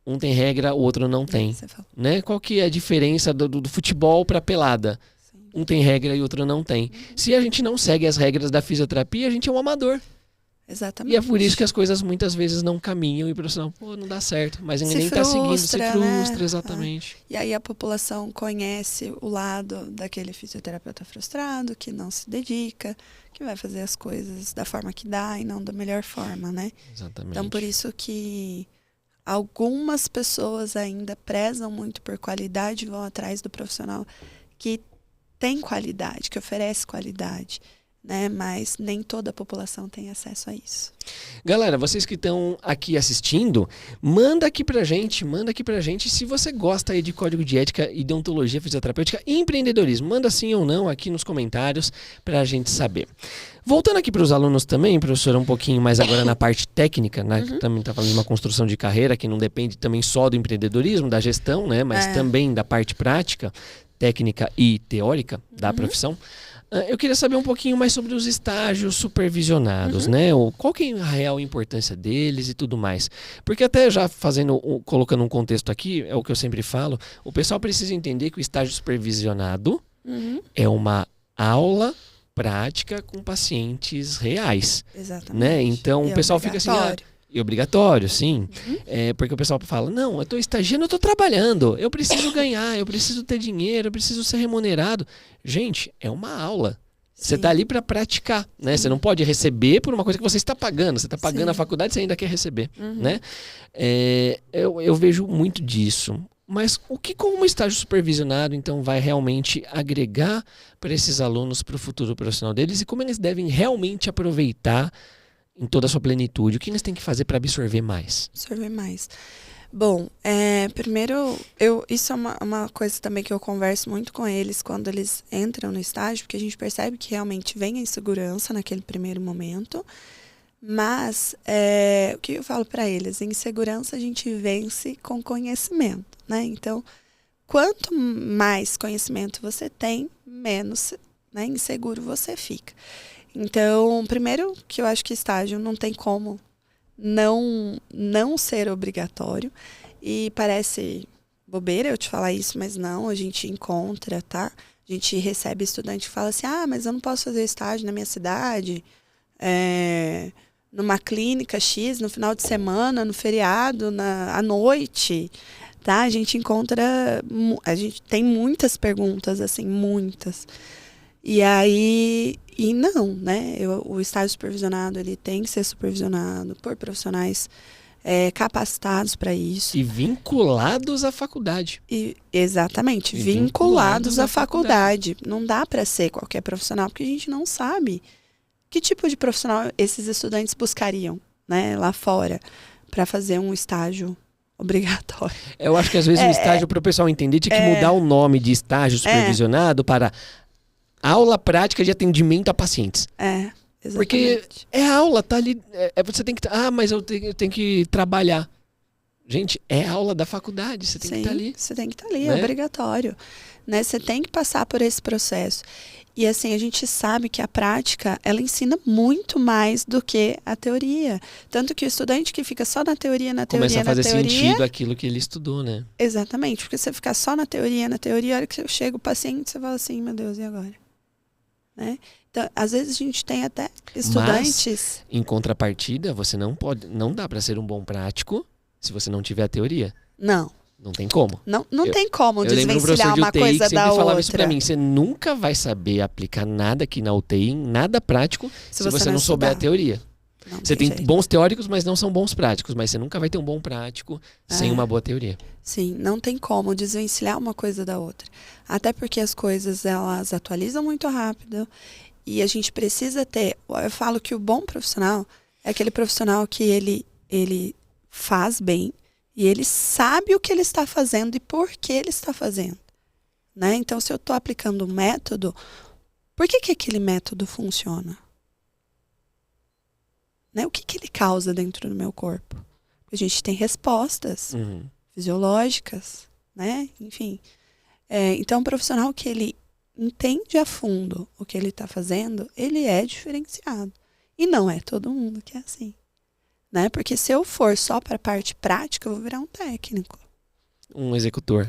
Um tem regra, o outro não tem. Né? Qual que é a diferença do futebol pra pelada? Um tem regra e o outro não tem. Se a gente não segue as regras da fisioterapia, a gente é um amador. Exatamente. E é por isso que as coisas muitas vezes não caminham e o profissional, não dá certo. Mas ninguém Se tá seguindo, se frustra, frustra, né? exatamente. E aí a população conhece o lado daquele fisioterapeuta frustrado, que não se dedica, que vai fazer as coisas da forma que dá e não da melhor forma, né? Exatamente. Então, por isso que algumas pessoas ainda prezam muito por qualidade e vão atrás do profissional que tem qualidade, que oferece qualidade, né? Mas nem toda a população tem acesso a isso. Galera, vocês que estão aqui assistindo, manda aqui pra gente se você gosta aí de código de ética e deontologia fisioterapêutica e empreendedorismo. Manda sim ou não aqui nos comentários pra gente saber. Voltando aqui para os alunos também, professora, um pouquinho mais agora na parte técnica, né? Que também está falando de uma construção de carreira que não depende também só do empreendedorismo, da gestão, né? Mas também da parte prática, técnica e teórica da profissão. Eu queria saber um pouquinho mais sobre os estágios supervisionados, né? Qual que é a real importância deles e tudo mais. Porque até já colocando um contexto aqui, é o que eu sempre falo, o pessoal precisa entender que o estágio supervisionado é uma aula prática com pacientes reais. Exatamente. Né? Então o pessoal fica assim... E obrigatório, sim. Porque o pessoal fala, não, eu estou estagiando, eu estou trabalhando, eu preciso ganhar, eu preciso ter dinheiro, eu preciso ser remunerado. Gente, é uma aula. Você está ali para praticar, né? Você não pode receber por uma coisa que você está pagando. Você está pagando a faculdade, você ainda quer receber, né? Eu vejo muito disso. Mas o que como estágio supervisionado, então, vai realmente agregar para esses alunos para o futuro profissional deles e como eles devem realmente aproveitar em toda a sua plenitude? O que eles têm que fazer para absorver mais? Absorver mais. Bom, primeiro, isso é uma coisa também que eu converso muito com eles quando eles entram no estágio, porque a gente percebe que realmente vem a insegurança naquele primeiro momento, mas o que eu falo para eles? Insegurança a gente vence com conhecimento, né? Então, quanto mais conhecimento você tem, menos, né, inseguro você fica. Então, primeiro que eu acho que estágio não tem como não ser obrigatório. E parece bobeira eu te falar isso, mas não, a gente encontra, tá? A gente recebe estudante que fala assim, mas eu não posso fazer estágio na minha cidade, numa clínica X, no final de semana, no feriado, à noite, tá? A gente tem muitas perguntas, assim, muitas. E aí, não, né? O estágio supervisionado, ele tem que ser supervisionado por profissionais capacitados para isso. E vinculados à faculdade. Exatamente, vinculados à faculdade. Não dá para ser qualquer profissional, porque a gente não sabe que tipo de profissional esses estudantes buscariam, né, lá fora, para fazer um estágio obrigatório. Eu acho que às vezes o estágio, para o pessoal entender, tinha que mudar o nome de estágio supervisionado para aula prática de atendimento a pacientes. Exatamente. Porque é aula, tá ali. Você tem que. Mas eu tenho que trabalhar. Gente, é aula da faculdade, você tem que estar ali. Você tem que estar ali, né? É obrigatório. Né? Você tem que passar por esse processo. E assim, a gente sabe que a prática, ela ensina muito mais do que a teoria. Tanto que o estudante que fica só na teoria, começa a fazer sentido aquilo que ele estudou, né? Exatamente, porque você ficar só na teoria, a hora que chega o paciente, você fala assim, meu Deus, e agora? Né? Então, às vezes a gente tem até estudantes... Mas, em contrapartida, você não dá para ser um bom prático se você não tiver a teoria. Não tem como. Não tem como desvencilhar uma UTI coisa que da outra. Falava isso pra mim, você nunca vai saber aplicar nada aqui na UTI, nada prático, se você não souber a teoria. Você tem bons teóricos, mas não são bons práticos. Mas você nunca vai ter um bom prático sem uma boa teoria. Sim, não tem como desvencilhar uma coisa da outra. Até porque as coisas, elas atualizam muito rápido. E a gente precisa ter... Eu falo que o bom profissional é aquele profissional que ele faz bem e ele sabe o que ele está fazendo e por que ele está fazendo. Né? Então, se eu estou aplicando um método, por que aquele método funciona? Né? O que ele causa dentro do meu corpo? A gente tem respostas fisiológicas, né? Enfim. Então, um profissional que ele entende a fundo o que ele está fazendo, ele é diferenciado. E não é todo mundo que é assim. Né? Porque se eu for só para a parte prática, eu vou virar um técnico. Um executor.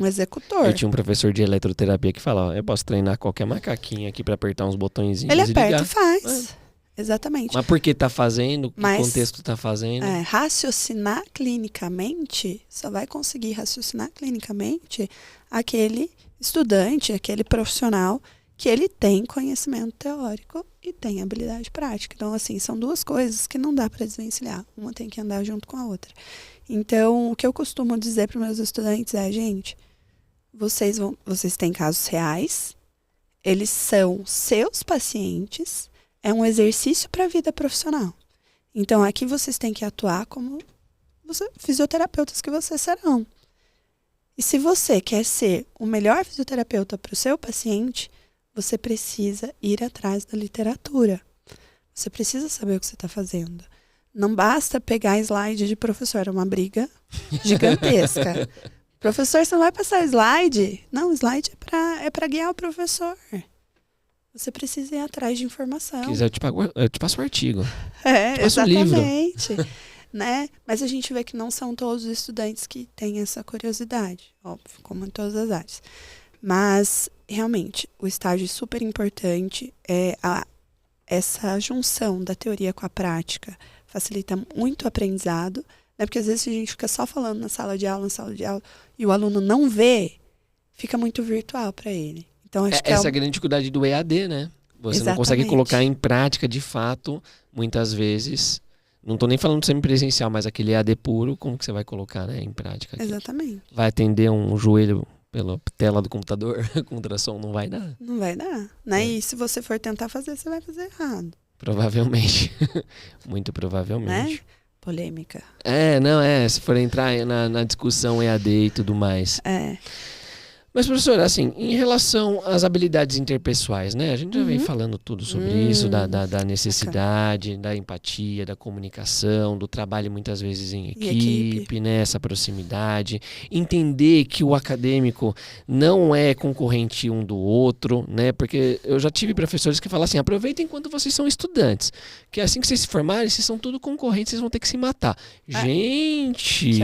Eu tinha um professor de eletroterapia que falava, eu posso treinar qualquer macaquinho aqui para apertar uns botõezinhos ele e aperta ligar. E faz. exatamente. Mas por que tá fazendo? Que Mas, contexto tá fazendo? raciocinar clinicamente, só vai conseguir raciocinar clinicamente aquele estudante, aquele profissional que ele tem conhecimento teórico e tem habilidade prática. Então, assim, são duas coisas que não dá para desvencilhar. Uma tem que andar junto com a outra. Então, o que eu costumo dizer para os meus estudantes é, gente, vocês têm casos reais, eles são seus pacientes, é um exercício para a vida profissional. Então, aqui vocês têm que atuar como fisioterapeutas que vocês serão. E se você quer ser o melhor fisioterapeuta para o seu paciente, você precisa ir atrás da literatura. Você precisa saber o que você está fazendo. Não basta pegar slide de professor, é uma briga gigantesca. Professor, você não vai passar slide? Não, slide é para guiar o professor. Você precisa ir atrás de informação. Se quiser, eu te passo o artigo. Exatamente. Né? Mas a gente vê que não são todos os estudantes que têm essa curiosidade, óbvio, como em todas as áreas. Mas, realmente, o estágio é super importante. Essa junção da teoria com a prática facilita muito o aprendizado, né? Porque às vezes a gente fica só falando na sala de aula, e o aluno não vê, fica muito virtual para ele. Então, acho que essa é a grande dificuldade do EAD, né? Você Exatamente. não consegue colocar em prática, de fato, muitas vezes. Não estou nem falando semipresencial, mas aquele EAD puro, como que você vai colocar, né, em prática? Aqui? Exatamente. Vai atender um joelho pela tela do computador com ultrassom? Não vai dar. Não vai dar, né? E se você for tentar fazer, você vai fazer errado. Provavelmente. Muito provavelmente. Né? Polêmica. Se for entrar na discussão EAD e tudo mais. Mas, professora, assim, em relação às habilidades interpessoais, né? A gente já vem falando tudo sobre isso, da necessidade, da empatia, da comunicação, do trabalho muitas vezes em equipe, né? Essa proximidade. Entender que o acadêmico não é concorrente um do outro, né? Porque eu já tive professores que falam assim, aproveitem enquanto vocês são estudantes, que assim que vocês se formarem, vocês são tudo concorrentes, vocês vão ter que se matar. Gente!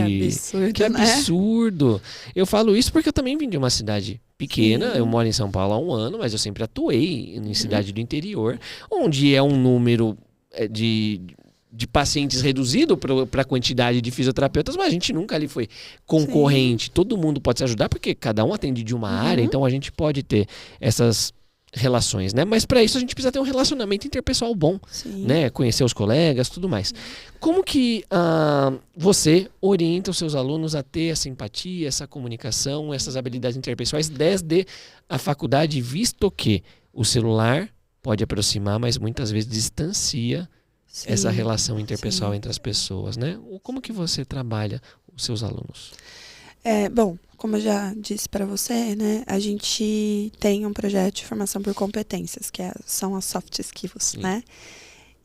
Que absurdo, né? Eu falo isso porque eu também vim de uma cidade pequena, Sim. Eu moro em São Paulo há 1 ano, mas eu sempre atuei em cidade do interior, onde é um número de pacientes reduzido para a quantidade de fisioterapeutas, mas a gente nunca ali foi concorrente. Sim. Todo mundo pode se ajudar, porque cada um atende de uma área, então a gente pode ter essas relações, né? Mas para isso a gente precisa ter um relacionamento interpessoal bom, né? Conhecer os colegas, tudo mais. Como que você orienta os seus alunos a ter essa empatia, essa comunicação, essas habilidades interpessoais desde a faculdade, visto que o celular pode aproximar, mas muitas vezes distancia essa relação interpessoal entre as pessoas, né? Como que você trabalha os seus alunos? Bom, como eu já disse para você, né, a gente tem um projeto de formação por competências, que são as soft skills, né?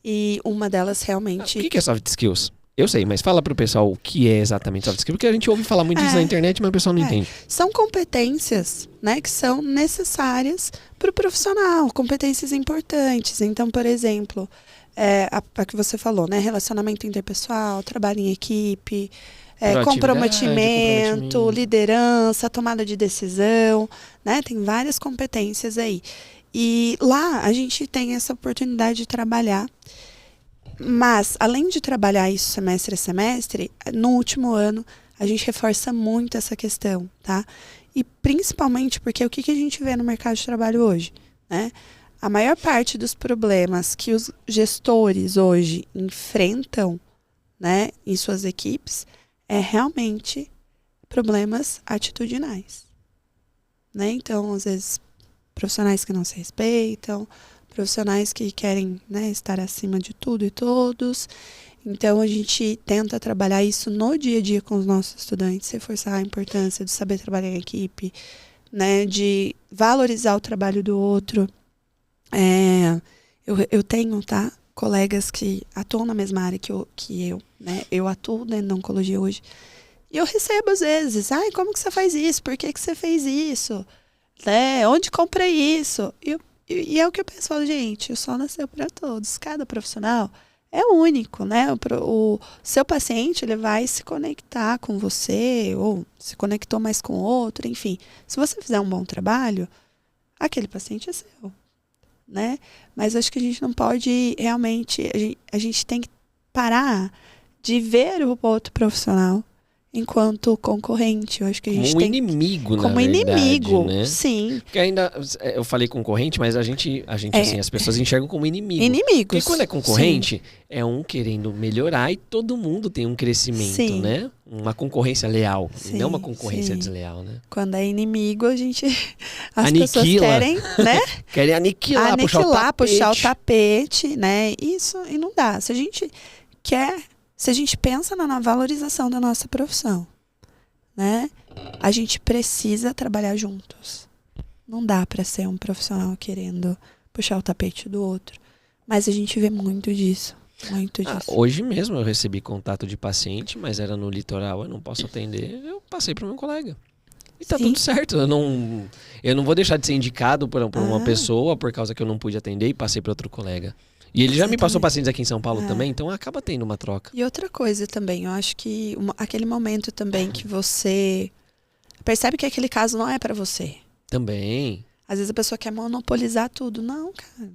E uma delas realmente... O que é soft skills? Eu sei, mas fala pro pessoal o que é exatamente soft skills, porque a gente ouve falar muito disso na internet, mas o pessoal não entende. São competências, né, que são necessárias para o profissional, competências importantes. Então, por exemplo, a que você falou, né, relacionamento interpessoal, trabalho em equipe... comprometimento, liderança, tomada de decisão, né? Tem várias competências aí. E lá a gente tem essa oportunidade de trabalhar. Mas, além de trabalhar isso semestre a semestre, no último ano a gente reforça muito essa questão, tá? E principalmente porque o que a gente vê no mercado de trabalho hoje, né? A maior parte dos problemas que os gestores hoje enfrentam, né, em suas equipes, é realmente problemas atitudinais, né? Então, às vezes, profissionais que não se respeitam, profissionais que querem, né, estar acima de tudo e todos. Então, a gente tenta trabalhar isso no dia a dia com os nossos estudantes, reforçar a importância de saber trabalhar em equipe, né, de valorizar o trabalho do outro. Eu tenho, colegas que atuam na mesma área que eu, né? Eu atuo dentro da oncologia hoje. E eu recebo às vezes, como que você faz isso? Por que você fez isso? Né? Onde comprei isso? E é o que eu penso, falo, gente, o sol nasceu para todos. Cada profissional é único, né? O seu paciente, ele vai se conectar com você, ou se conectou mais com outro, enfim. Se você fizer um bom trabalho, aquele paciente é seu. né? Mas acho que a gente não pode realmente... A gente tem que parar de ver o outro profissional enquanto concorrente. Eu acho que a gente como tem inimigo, como na verdade, inimigo, né? sim. Porque ainda, eu falei concorrente, mas a gente assim, as pessoas enxergam como inimigo. Inimigos. Porque quando é concorrente, é um querendo melhorar e todo mundo tem um crescimento, Sim. né? Uma concorrência leal, Sim, não uma concorrência sim. desleal, né? Quando é inimigo, a gente... As Aniquila. pessoas querem, né? Querem aniquilar, puxar o tapete, né? Isso, e não dá. Se a gente pensa na valorização da nossa profissão, né? A gente precisa trabalhar juntos. Não dá para ser um profissional querendo puxar o tapete do outro. Mas a gente vê muito disso. Muito disso. Hoje mesmo eu recebi contato de paciente, mas era no litoral, eu não posso atender. Eu passei para o meu colega. E tá tudo certo. Eu não vou deixar de ser indicado por uma pessoa por causa que eu não pude atender e passei para outro colega. E ele já me passou pacientes aqui em São Paulo também, então acaba tendo uma troca. E outra coisa também, eu acho que aquele momento também que você percebe que aquele caso não é pra você. Também. Às vezes a pessoa quer monopolizar tudo. Não, cara.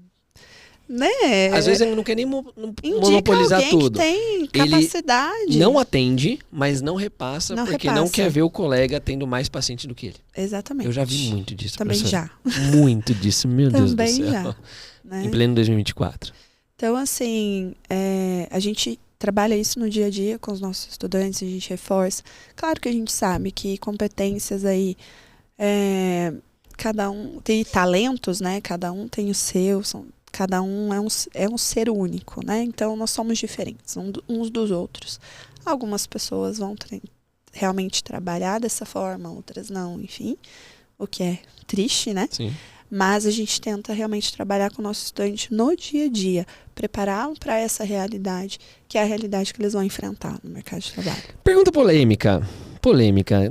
Né? Às vezes ele não quer nem Indica monopolizar alguém tudo. Que tem capacidade. Ele não atende, mas não repassa porque não repassa. quer ver o colega tendo mais paciente do que ele. Exatamente. Eu já vi muito disso. Também já. Muito disso, meu Deus do céu. Também já. Né? Em pleno 2024. Então, assim, a gente trabalha isso no dia a dia com os nossos estudantes, a gente reforça. Claro que a gente sabe que competências aí, cada um tem talentos, né? Cada um tem o seu, cada um é um ser único, né? Então, nós somos diferentes uns dos outros. Algumas pessoas vão realmente trabalhar dessa forma, outras não, enfim. O que é triste, né? Sim. Mas a gente tenta realmente trabalhar com o nosso estudante no dia a dia, prepará-lo para essa realidade, que é a realidade que eles vão enfrentar no mercado de trabalho. Pergunta polêmica.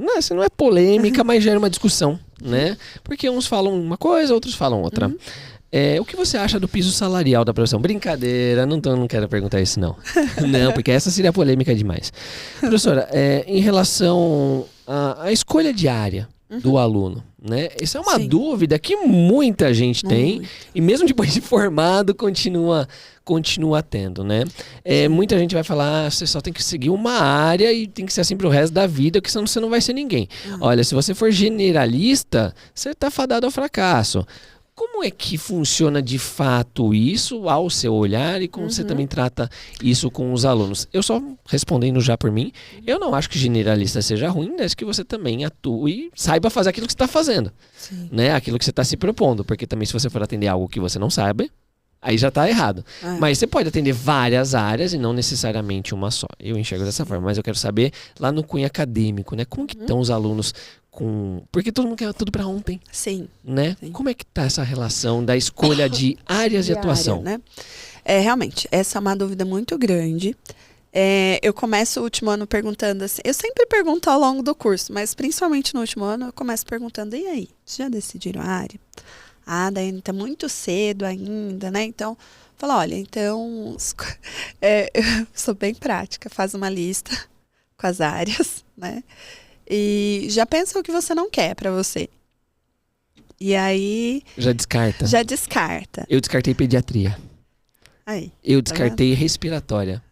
Não, essa não é polêmica, mas gera uma discussão, né? Porque uns falam uma coisa, outros falam outra. O que você acha do piso salarial da profissão? Brincadeira, não quero perguntar isso não. Não, porque essa seria polêmica demais. Professora, em relação à escolha diária do aluno, né? Essa é uma dúvida que muita gente tem e mesmo depois de formado continua tendo, né? Muita gente vai falar, você só tem que seguir uma área e tem que ser assim pro resto da vida, porque senão você não vai ser ninguém. Olha, se você for generalista, você tá fadado ao fracasso. Como é que funciona de fato isso ao seu olhar e como você também trata isso com os alunos? Eu só respondendo já por mim, eu não acho que generalista seja ruim, desde que você também atue e saiba fazer aquilo que você está fazendo, né? Aquilo que você está se propondo, porque também se você for atender algo que você não sabe, aí já está errado. Mas você pode atender várias áreas e não necessariamente uma só. Eu enxergo dessa forma, mas eu quero saber lá no cunho acadêmico, né? Como que estão os alunos porque todo mundo quer tudo para ontem. Sim. Né? Sim. Como é que tá essa relação da escolha de áreas de atuação? Área, né? Realmente, essa é uma dúvida muito grande. Eu começo o último ano perguntando assim, eu sempre pergunto ao longo do curso, mas principalmente no último ano eu começo perguntando, e aí, vocês já decidiram a área? Daí tá muito cedo ainda, né? Então, fala, olha, então, eu sou bem prática, faz uma lista com as áreas, né? E já pensa o que você não quer pra você. E aí... Já descarta. Eu descartei pediatria. Aí. Eu descartei respiratória.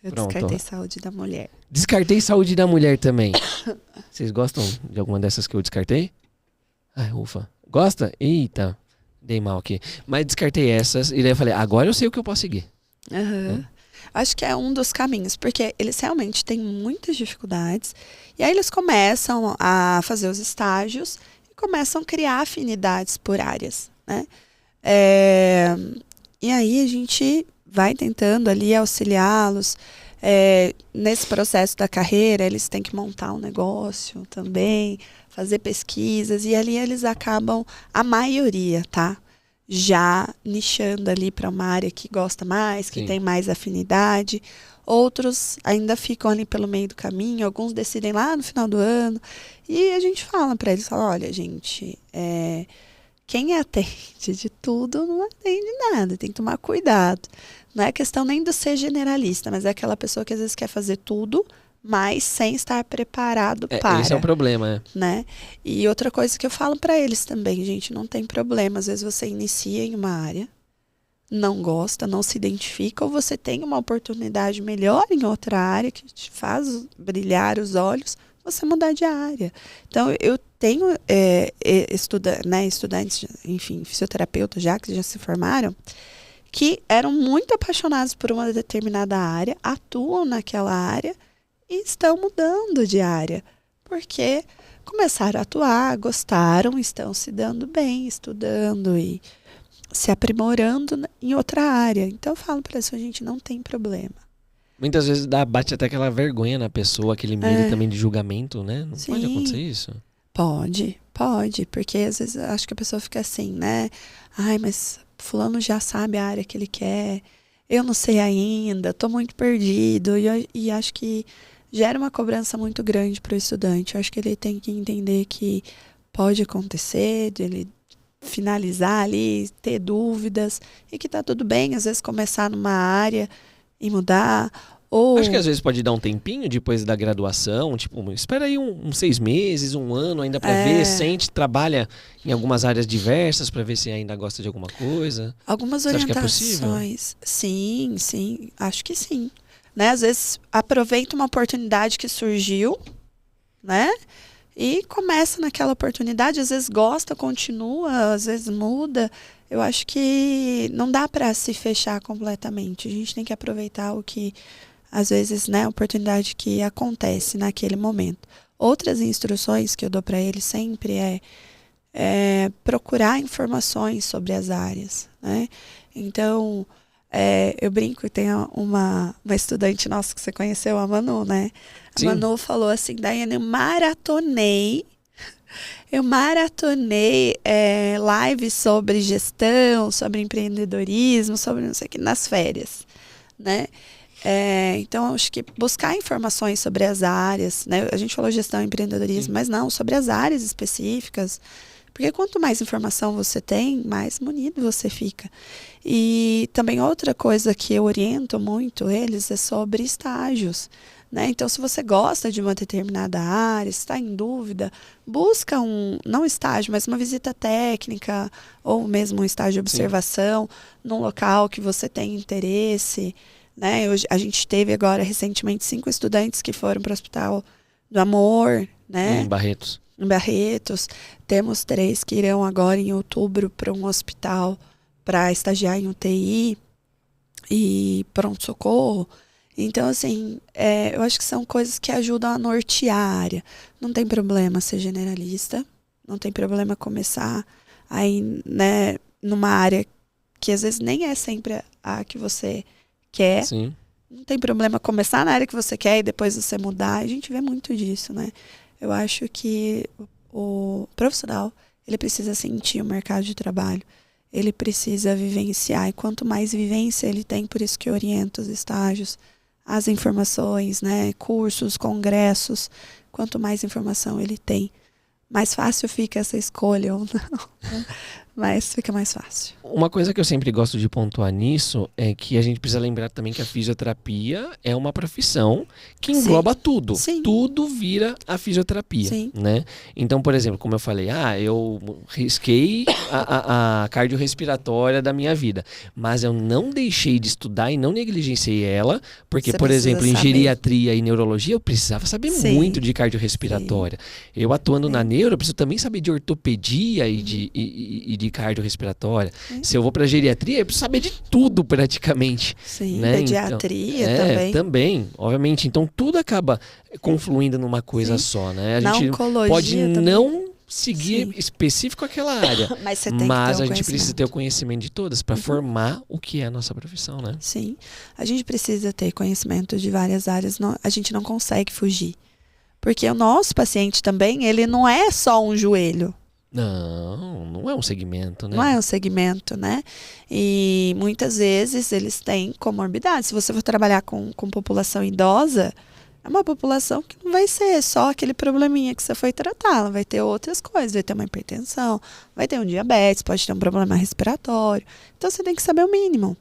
Eu descartei saúde da mulher. Descartei saúde da mulher também. Vocês gostam de alguma dessas que eu descartei? Ai, ufa. Gosta? Eita. Dei mal aqui. Mas descartei essas e daí eu falei, agora eu sei o que eu posso seguir. Acho que é um dos caminhos, porque eles realmente têm muitas dificuldades. E aí eles começam a fazer os estágios e começam a criar afinidades por áreas, né? E aí a gente vai tentando ali auxiliá-los. Nesse processo da carreira, eles têm que montar um negócio também, fazer pesquisas. E ali eles acabam, a maioria, tá? Já nichando ali para uma área que gosta mais, que tem mais afinidade. Outros ainda ficam ali pelo meio do caminho, alguns decidem lá no final do ano. E a gente fala para eles, olha, gente, quem atende de tudo não atende nada, tem que tomar cuidado. Não é questão nem de ser generalista, mas é aquela pessoa que às vezes quer fazer tudo, mas sem estar preparado para. Esse é o problema, né? E outra coisa que eu falo para eles também, gente, não tem problema. Às vezes você inicia em uma área, não gosta, não se identifica, ou você tem uma oportunidade melhor em outra área que te faz brilhar os olhos, você mudar de área. Então, eu tenho estudantes, enfim, fisioterapeutas que já se formaram, que eram muito apaixonados por uma determinada área, atuam naquela área e estão mudando de área, porque começaram a atuar, gostaram, estão se dando bem, estudando e se aprimorando em outra área. Então eu falo para isso, a gente não tem problema. Muitas vezes bate até aquela vergonha na pessoa, aquele medo também de julgamento, né? Não pode acontecer isso? Pode, porque às vezes eu acho que a pessoa fica assim, né? Ai, mas fulano já sabe a área que ele quer, eu não sei ainda, tô muito perdido. E acho que gera uma cobrança muito grande para o estudante. Eu acho que ele tem que entender que pode acontecer, de ele finalizar ali, ter dúvidas, e que tá tudo bem, às vezes começar numa área e mudar. Ou... Acho que às vezes pode dar um tempinho depois da graduação, tipo, espera aí uns 6 meses, 1 ano ainda para ver, sente, trabalha em algumas áreas diversas para ver se ainda gosta de alguma coisa. Algumas Você orientações. Sim, acho que sim. Né? Às vezes aproveita uma oportunidade que surgiu, né? E começa naquela oportunidade, às vezes gosta, continua, às vezes muda. Eu acho que não dá para se fechar completamente. A gente tem que aproveitar o que, às vezes, né, a oportunidade que acontece naquele momento. Outras instruções que eu dou para ele sempre é procurar informações sobre as áreas, né? Então, eu brinco, tem uma estudante nossa que você conheceu, a Manu, né? Sim. A Manu falou assim, Daiane, eu maratonei lives sobre gestão, sobre empreendedorismo, sobre não sei o que, nas férias, né? Então, acho que buscar informações sobre as áreas, né? A gente falou gestão e empreendedorismo, mas não, sobre as áreas específicas, porque quanto mais informação você tem, mais munido você fica. E também outra coisa que eu oriento muito eles é sobre estágios, né? Então, se você gosta de uma determinada área, está em dúvida, busca não estágio, mas uma visita técnica ou mesmo um estágio de observação num local que você tem interesse, né? A gente teve agora recentemente 5 estudantes que foram para o Hospital do Amor, né? Em Barretos. Em Barretos. Temos 3 que irão agora em outubro para um hospital para estagiar em UTI e pronto-socorro. Então, assim, eu acho que são coisas que ajudam a nortear a área. Não tem problema ser generalista, não tem problema começar aí, né, numa área que às vezes nem é sempre a que você quer. Sim. Não tem problema começar na área que você quer e depois você mudar. A gente vê muito disso, né? Eu acho que o profissional, ele precisa sentir o mercado de trabalho. Ele precisa vivenciar. E quanto mais vivência ele tem, por isso que eu oriento os estágios, as informações, né? Cursos, congressos. Quanto mais informação ele tem, mais fácil fica essa escolha ou não. Mas fica mais fácil. Uma coisa que eu sempre gosto de pontuar nisso é que a gente precisa lembrar também que a fisioterapia é uma profissão que engloba tudo. Sim. Tudo vira a fisioterapia, Sim. né? Então, por exemplo, como eu falei, eu risquei a cardiorrespiratória da minha vida, mas eu não deixei de estudar e não negligenciei ela, porque, Você por precisa exemplo, em saber. geriatria e neurologia, eu precisava saber Sim. muito de cardiorrespiratória. Eu atuando na neuro, eu preciso também saber de ortopedia e de cardiorrespiratória. Se eu vou para geriatria, eu preciso saber de tudo praticamente. Sim, né? pediatria Então, também. obviamente. Então tudo acaba confluindo numa coisa Sim. só, né? A Na gente oncologia pode também. não seguir Sim. específico aquela área, Mas você tem que ter o a gente precisa conhecimento. ter o conhecimento de todas para formar o que é a nossa profissão, né? Sim, a gente precisa ter conhecimento de várias áreas, a gente não consegue fugir. Porque o nosso paciente também, ele não é só um joelho. Não é um segmento, né? Não é um segmento, né? E muitas vezes eles têm comorbidade. Se você for trabalhar com população idosa, é uma população que não vai ser só aquele probleminha que você foi tratar. Ela vai ter outras coisas, vai ter uma hipertensão, vai ter um diabetes, pode ter um problema respiratório. Então você tem que saber o mínimo.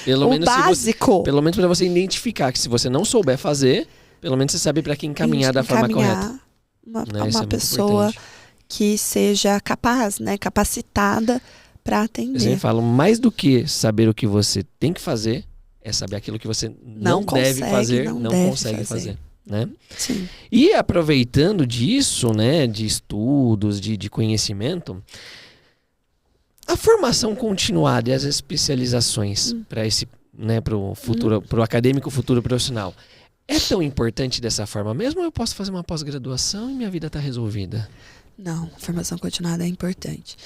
Pelo o menos básico. pelo menos para você identificar que se você não souber fazer, Pelo menos você sabe para quem encaminhar da forma correta. Uma Isso é pessoa muito que seja capaz, né? Capacitada para eu atender. sempre falo, mais do que saber o que você tem que fazer, é saber aquilo que você não deve fazer, não consegue fazer. Né? Sim. E aproveitando disso, né, de estudos, de conhecimento, a formação continuada e as especializações para esse, né, para o futuro, para o acadêmico futuro profissional, é tão importante dessa forma mesmo, ou eu posso fazer uma pós-graduação e minha vida está resolvida? Não, formação continuada é importante.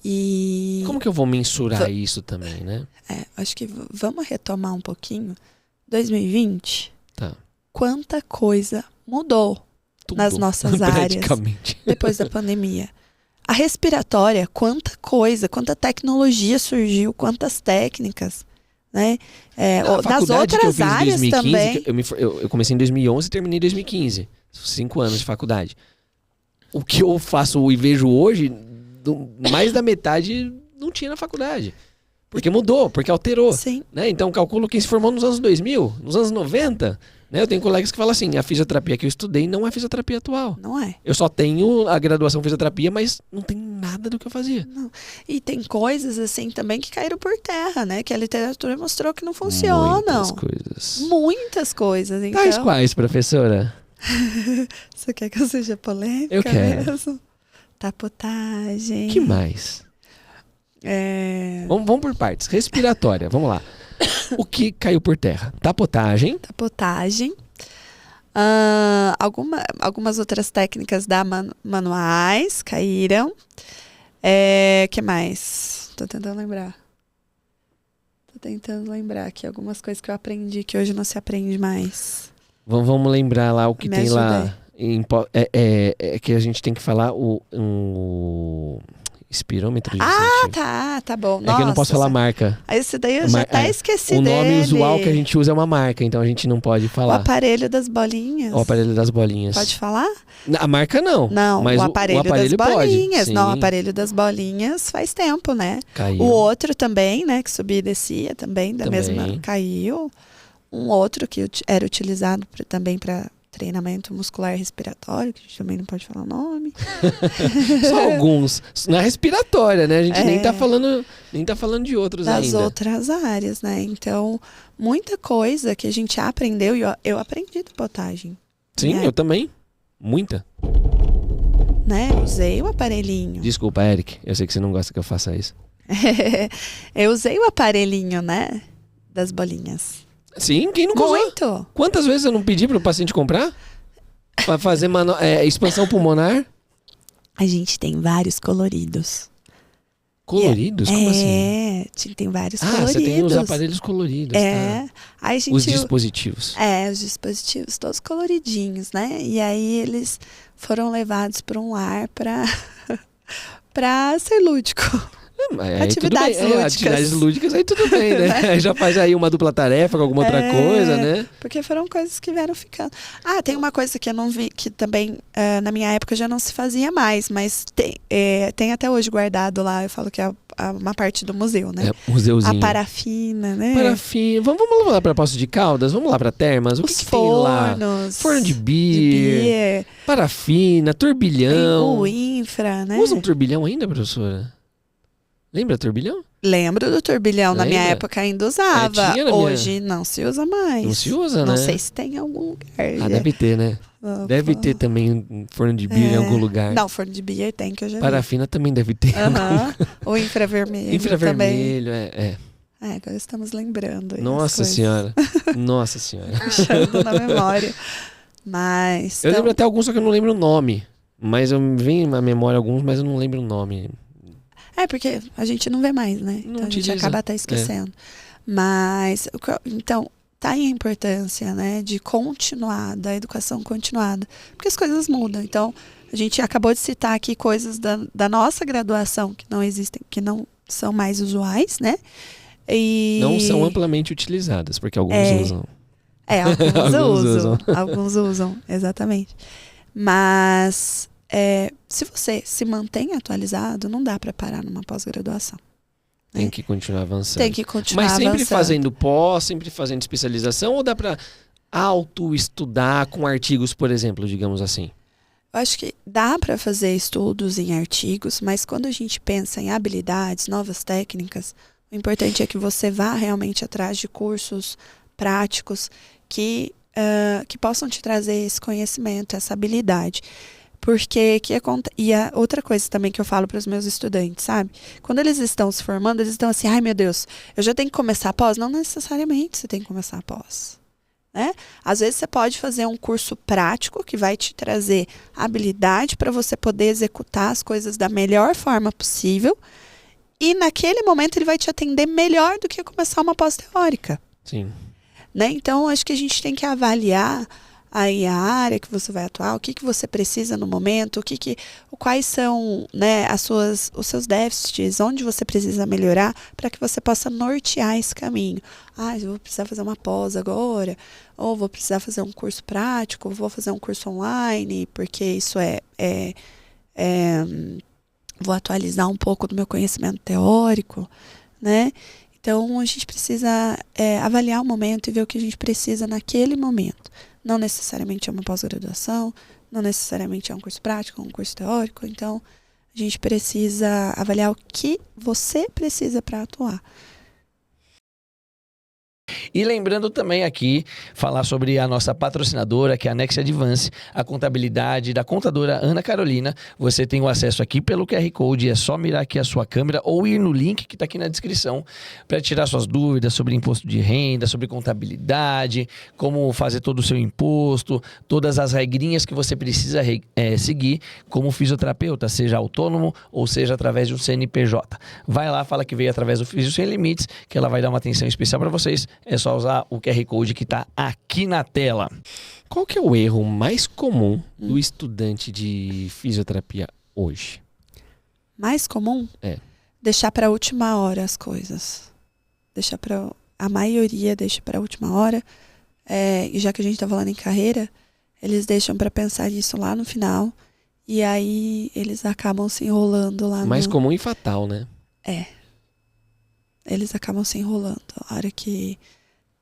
E como que eu vou mensurar isso também, né? Acho que vamos retomar um pouquinho. 2020, Tá. quanta coisa mudou Tudo, nas nossas áreas praticamente. depois da pandemia. A respiratória, quanta coisa, quanta tecnologia surgiu, quantas técnicas, né? Das outras áreas 2015, também. Eu comecei em 2011 e terminei em 2015. 5 anos de faculdade. O que eu faço e vejo hoje, mais da metade não tinha na faculdade. Porque mudou, porque alterou. Sim. Né? Então, calculo quem se formou nos anos 2000, nos anos 90. Né? Eu tenho colegas que falam assim, a fisioterapia que eu estudei não é a fisioterapia atual. Não é. Eu só tenho a graduação em fisioterapia, mas não tem nada do que eu fazia. Não. E tem coisas assim também que caíram por terra, né? Que a literatura mostrou que não funcionam. Muitas coisas. Muitas coisas. Então... Tais quais, professora? Você quer que eu seja polêmica? Eu quero. Mesmo? Tapotagem. Que mais? Vamos por partes. Respiratória, vamos lá. O que caiu por terra? Tapotagem. Tapotagem. Algumas outras técnicas manuais caíram. Que mais? Tô tentando lembrar aqui algumas coisas que eu aprendi que hoje não se aprende mais. Vamos lembrar lá o que Me tem ajudei. lá. Que a gente tem que falar o espirômetro de Tá bom. É que eu não posso falar marca. Esse daí eu já até esqueci o nome dele. usual que a gente usa é uma marca, então a gente não pode O falar. aparelho das bolinhas. O aparelho das bolinhas. Pode falar? A marca não. Não, mas o aparelho das pode. bolinhas. Sim. Não, o aparelho das bolinhas faz tempo, né? Caiu. O outro também, né? Que subia e descia também, mesma. Caiu. Um outro que era utilizado também para treinamento muscular respiratório, que a gente também não pode falar o nome. Só alguns. Na respiratória, né? A gente nem tá falando de outros ainda. Das outras áreas, né? Então, muita coisa que a gente aprendeu, e eu aprendi tapotagem. Sim, né? eu também. Muita. Né? Usei o aparelhinho. Desculpa, Eric. Eu sei que você não gosta que eu faça isso. Eu usei o aparelhinho, né? Das bolinhas. Sim, quem nunca usou? Muito. Quantas vezes eu não pedi para o paciente comprar? Para fazer expansão pulmonar? A gente tem vários coloridos. Coloridos? Como assim? Tem vários coloridos. Você tem os aparelhos coloridos. Aí a gente, os dispositivos. Os dispositivos, todos coloridinhos, né? E aí eles foram levados para um lar para ser lúdico. Atividades lúdicas. Atividades lúdicas, aí tudo bem, né? Já faz aí uma dupla tarefa com alguma outra coisa, né? Porque foram coisas que vieram ficando. Tem uma coisa que eu não vi, que também na minha época já não se fazia mais, mas tem até hoje guardado lá, eu falo que é uma parte do museu, né? Museuzinho. A parafina, né? Parafina. Vamos lá para Poços de Caldas? Vamos lá para Termas? O que tem lá? Forno de beer. Parafina, turbilhão. O infra, né? Usa um turbilhão ainda, professora? Lembra turbilhão? Lembro do turbilhão. Na minha época ainda usava. Hoje não se usa mais. Não se usa, né? Não sei se tem em algum lugar. Deve ter, né? Deve ter também um forno de beer em algum lugar. Não, forno de beer tem, que eu já vi. Parafina também deve ter. O infravermelho. Infravermelho, agora estamos lembrando. Nossa senhora. Nossa senhora. Puxando na memória. Mas... Eu lembro até alguns, só que eu não lembro o nome. Mas eu vem na memória alguns, mas eu não lembro o nome. Porque a gente não vê mais, né? Então a gente acaba até esquecendo. Mas, então, tá aí a importância, né? De continuar, da educação continuada. Porque as coisas mudam. Então, a gente acabou de citar aqui coisas da nossa graduação que não existem, que não são mais usuais, né? Não são amplamente utilizadas, porque alguns usam. Alguns usam, exatamente. Mas... se você se mantém atualizado, não dá para parar numa pós-graduação. Tem que continuar avançando. Tem que continuar avançando. Mas sempre avançando. fazendo pós, sempre fazendo especialização, ou dá para auto-estudar com artigos, por exemplo, digamos assim? Eu acho que dá para fazer estudos em artigos, mas quando a gente pensa em habilidades, novas técnicas, o importante é que você vá realmente atrás de cursos práticos que possam te trazer esse conhecimento, essa habilidade. Porque e a outra coisa também que eu falo para os meus estudantes, sabe? Quando eles estão se formando, eles estão assim, ai meu Deus, eu já tenho que começar a pós? Não necessariamente você tem que começar a pós, né? Às vezes você pode fazer um curso prático que vai te trazer habilidade para você poder executar as coisas da melhor forma possível e naquele momento ele vai te atender melhor do que começar uma pós teórica. Sim. Né? Então, acho que a gente tem que avaliar aí a área que você vai atuar, o que você precisa no momento, quais são, né, os seus déficits, onde você precisa melhorar para que você possa nortear esse caminho. Eu vou precisar fazer uma pós agora, ou vou precisar fazer um curso prático, ou vou fazer um curso online, porque isso vou atualizar um pouco do meu conhecimento teórico, né? Então, a gente precisa avaliar o momento e ver o que a gente precisa naquele momento. Não necessariamente é uma pós-graduação, não necessariamente é um curso prático, um curso teórico. Então, a gente precisa avaliar o que você precisa para atuar. E lembrando também aqui, falar sobre a nossa patrocinadora, que é a Next Advance, a contabilidade da contadora Ana Carolina. Você tem o acesso aqui pelo QR Code, é só mirar aqui a sua câmera ou ir no link que está aqui na descrição para tirar suas dúvidas sobre imposto de renda, sobre contabilidade, como fazer todo o seu imposto, todas as regrinhas que você precisa seguir como fisioterapeuta, seja autônomo ou seja através de um CNPJ. Vai lá, fala que veio através do Físio Sem Limites, que ela vai dar uma atenção especial para vocês. É só usar o QR Code que está aqui na tela. Qual que é o erro mais comum do estudante de fisioterapia hoje? Mais comum? Deixar para a última hora as coisas. A maioria deixa para a última hora. E já que a gente está falando em carreira, eles deixam para pensar nisso lá no final. E aí eles acabam se enrolando lá mais comum e fatal, né? Eles acabam se enrolando a hora que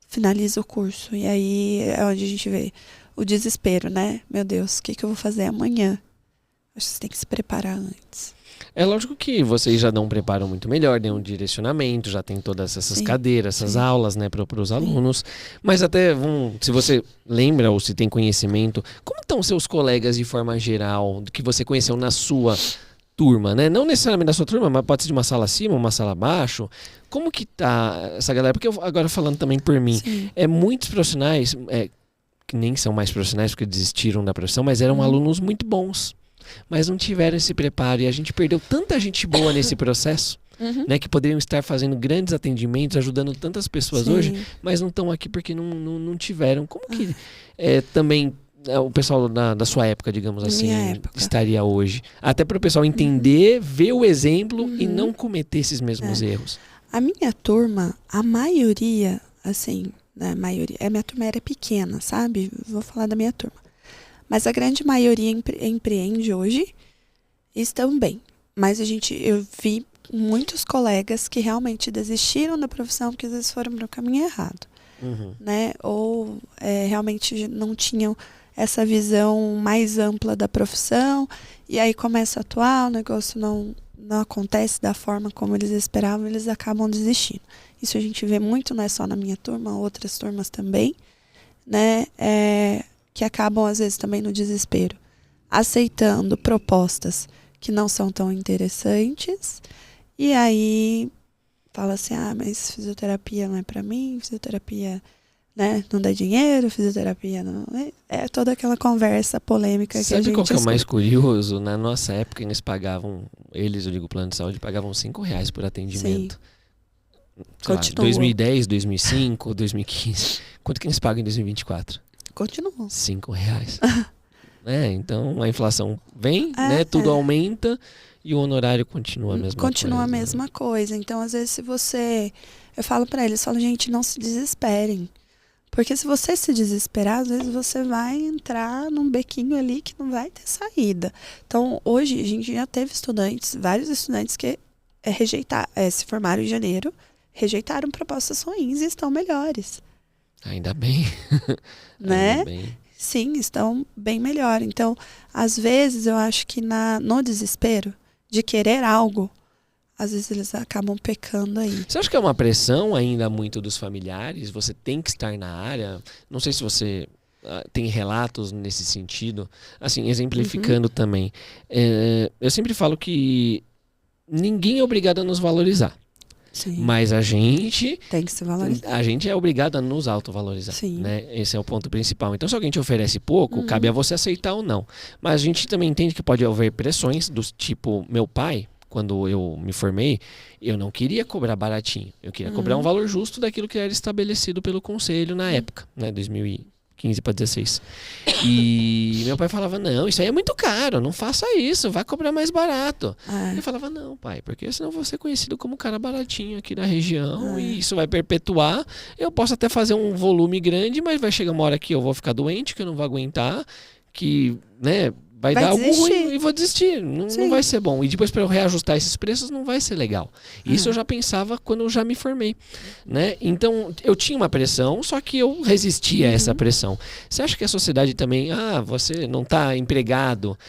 finaliza o curso. E aí é onde a gente vê o desespero, né? Meu Deus, o que eu vou fazer amanhã? Acho que você tem que se preparar antes. É lógico que vocês já dão um preparo muito melhor, dão um direcionamento, já tem todas essas cadeiras, essas aulas, né, para os alunos. Mas até, se você lembra ou se tem conhecimento, como estão seus colegas de forma geral, do que você conheceu na sua turma, né? Não necessariamente da sua turma, mas pode ser de uma sala acima, uma sala abaixo. Como que tá essa galera? Porque agora falando também por mim, muitos profissionais, que nem são mais profissionais porque desistiram da profissão, mas eram alunos muito bons, mas não tiveram esse preparo e a gente perdeu tanta gente boa nesse processo, né? Que poderiam estar fazendo grandes atendimentos, ajudando tantas pessoas hoje, mas não estão aqui porque não tiveram. Como que também o pessoal da sua época, digamos assim, estaria hoje? Até para o pessoal entender, ver o exemplo e não cometer esses mesmos erros. A minha turma, a maioria, assim, a minha turma era pequena, sabe? Vou falar da minha turma. Mas a grande maioria empreende hoje e estão bem. Mas eu vi muitos colegas que realmente desistiram da profissão porque às vezes foram para o caminho errado. Né? Ou realmente não tinham essa visão mais ampla da profissão, e aí começa a atuar, o negócio não acontece da forma como eles esperavam, eles acabam desistindo. Isso a gente vê muito, não é só na minha turma, outras turmas também, né? Que acabam, às vezes, também no desespero, aceitando propostas que não são tão interessantes, e aí fala assim, mas fisioterapia não é para mim, fisioterapia, né, não dá dinheiro, fisioterapia não... É toda aquela conversa polêmica que a gente... Sabe qual que é o mais curioso? Na nossa época, eles pagavam, eu digo plano de saúde, pagavam R$5 por atendimento. Continua. 2010, 2005, 2015. Quanto que eles pagam em 2024? Continua. R$5. Então, a inflação vem, né, tudo aumenta e o honorário continua a mesma coisa. Continua a mesma coisa. Então, às vezes, eu falo pra eles, gente, não se desesperem. Porque se você se desesperar, às vezes você vai entrar num bequinho ali que não vai ter saída. Então, hoje, a gente já teve vários estudantes que se formaram em janeiro, rejeitaram propostas ruins e estão melhores. Ainda bem. Né? Ainda bem. Sim, estão bem melhor. Então, às vezes, eu acho que no desespero de querer algo, às vezes eles acabam pecando aí. Você acha que é uma pressão ainda muito dos familiares? Você tem que estar na área? Não sei se você tem relatos nesse sentido. Assim, exemplificando também. Eu sempre falo que ninguém é obrigado a nos valorizar. Sim. Mas a gente Tem que se valorizar. A gente é obrigado a nos autovalorizar, Sim. né? Esse é o ponto principal. Então, se alguém te oferece pouco, cabe a você aceitar ou não. Mas a gente também entende que pode haver pressões do tipo, meu pai, quando eu me formei, eu não queria cobrar baratinho. Eu queria cobrar um valor justo daquilo que era estabelecido pelo conselho na época, né? 2015 para 2016. E meu pai falava, não, isso aí é muito caro, não faça isso, vai cobrar mais barato. Eu falava, não, pai, porque senão eu vou ser conhecido como um cara baratinho aqui na região e isso vai perpetuar. Eu posso até fazer um volume grande, mas vai chegar uma hora que eu vou ficar doente, que eu não vou aguentar, que, né, vai dar algo ruim e vou desistir. Não vai ser bom. E depois para eu reajustar esses preços não vai ser legal. Isso eu já pensava quando eu já me formei, né? Então eu tinha uma pressão, só que eu resistia a essa pressão. Você acha que a sociedade também, você não está empregado,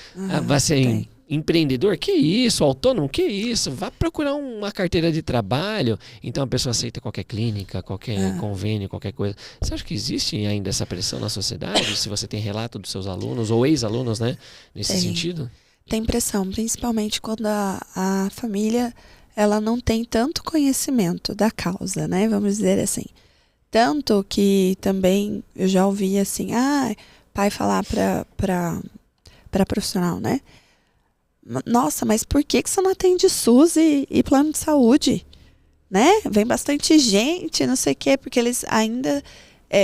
vai ser empreendedor? Que isso? Autônomo? Que isso? Vá procurar uma carteira de trabalho. Então a pessoa aceita qualquer clínica, qualquer convênio, qualquer coisa. Você acha que existe ainda essa pressão na sociedade? Se você tem relato dos seus alunos ou ex-alunos, né? Nesse sentido? Tem pressão, principalmente quando a família ela não tem tanto conhecimento da causa, né? Vamos dizer assim. Tanto que também eu já ouvi assim, pai falar para profissional, né? Nossa, mas por que você não atende SUS e plano de saúde? Né? Vem bastante gente, não sei o quê, porque eles ainda...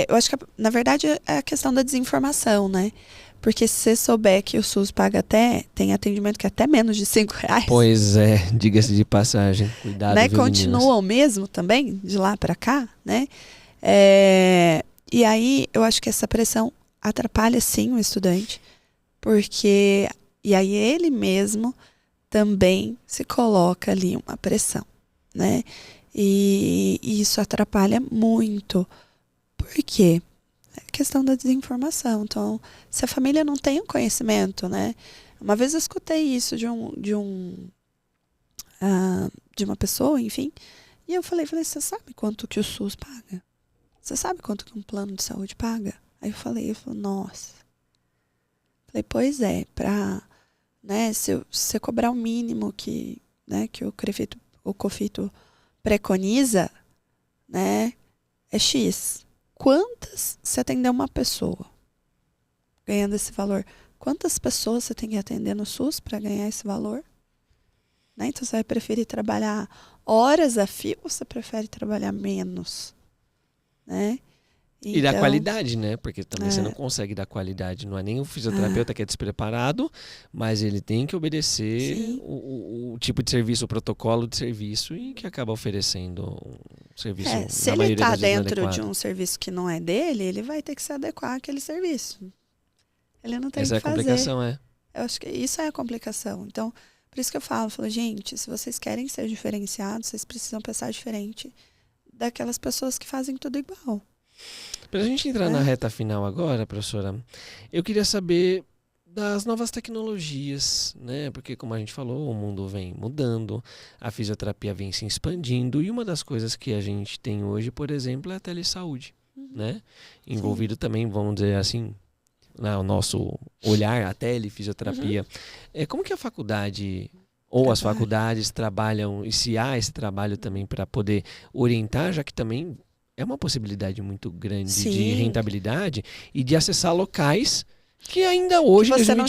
eu acho que, na verdade, é a questão da desinformação, né? Porque se você souber que o SUS paga tem atendimento que é até menos de R$5. Pois é, diga-se de passagem. Cuidado, né? viu, Continua o mesmo também, de lá para cá, né? E aí, eu acho que essa pressão atrapalha, sim, o estudante, porque... E aí ele mesmo também se coloca ali uma pressão, né? E isso atrapalha muito. Por quê? É a questão da desinformação. Então, se a família não tem o conhecimento, né? Uma vez eu escutei isso de uma pessoa, enfim, e eu falei, você sabe quanto que o SUS paga? Você sabe quanto que um plano de saúde paga? Aí ele falou, nossa. Falei, pois é, né, se você cobrar o mínimo que o COFITO preconiza, né, é X. Quantas você atender uma pessoa ganhando esse valor? Quantas pessoas você tem que atender no SUS para ganhar esse valor? Né? Então você vai preferir trabalhar horas a fio ou você prefere trabalhar menos? Né? E da qualidade, né? Porque também você não consegue dar qualidade. Não é nem o fisioterapeuta que é despreparado, mas ele tem que obedecer o tipo de serviço, o protocolo de serviço e que acaba oferecendo um serviço. Se ele está dentro de um serviço que não é dele, ele vai ter que se adequar àquele serviço. Ele não tem que fazer. Essa é a complicação, Eu acho que isso é a complicação. Então, por isso que eu falo, gente, se vocês querem ser diferenciados, vocês precisam pensar diferente daquelas pessoas que fazem tudo igual. Para a gente entrar na reta final agora, professora, eu queria saber das novas tecnologias, né? Porque, como a gente falou, o mundo vem mudando, a fisioterapia vem se expandindo e uma das coisas que a gente tem hoje, por exemplo, é a telesaúde, né? Envolvido também, vamos dizer assim, o nosso olhar, a telefisioterapia. Como que a faculdade ou as faculdades trabalham, e se há esse trabalho também para poder orientar, já que também é uma possibilidade muito grande de rentabilidade e de acessar locais que ainda hoje, em 2024, não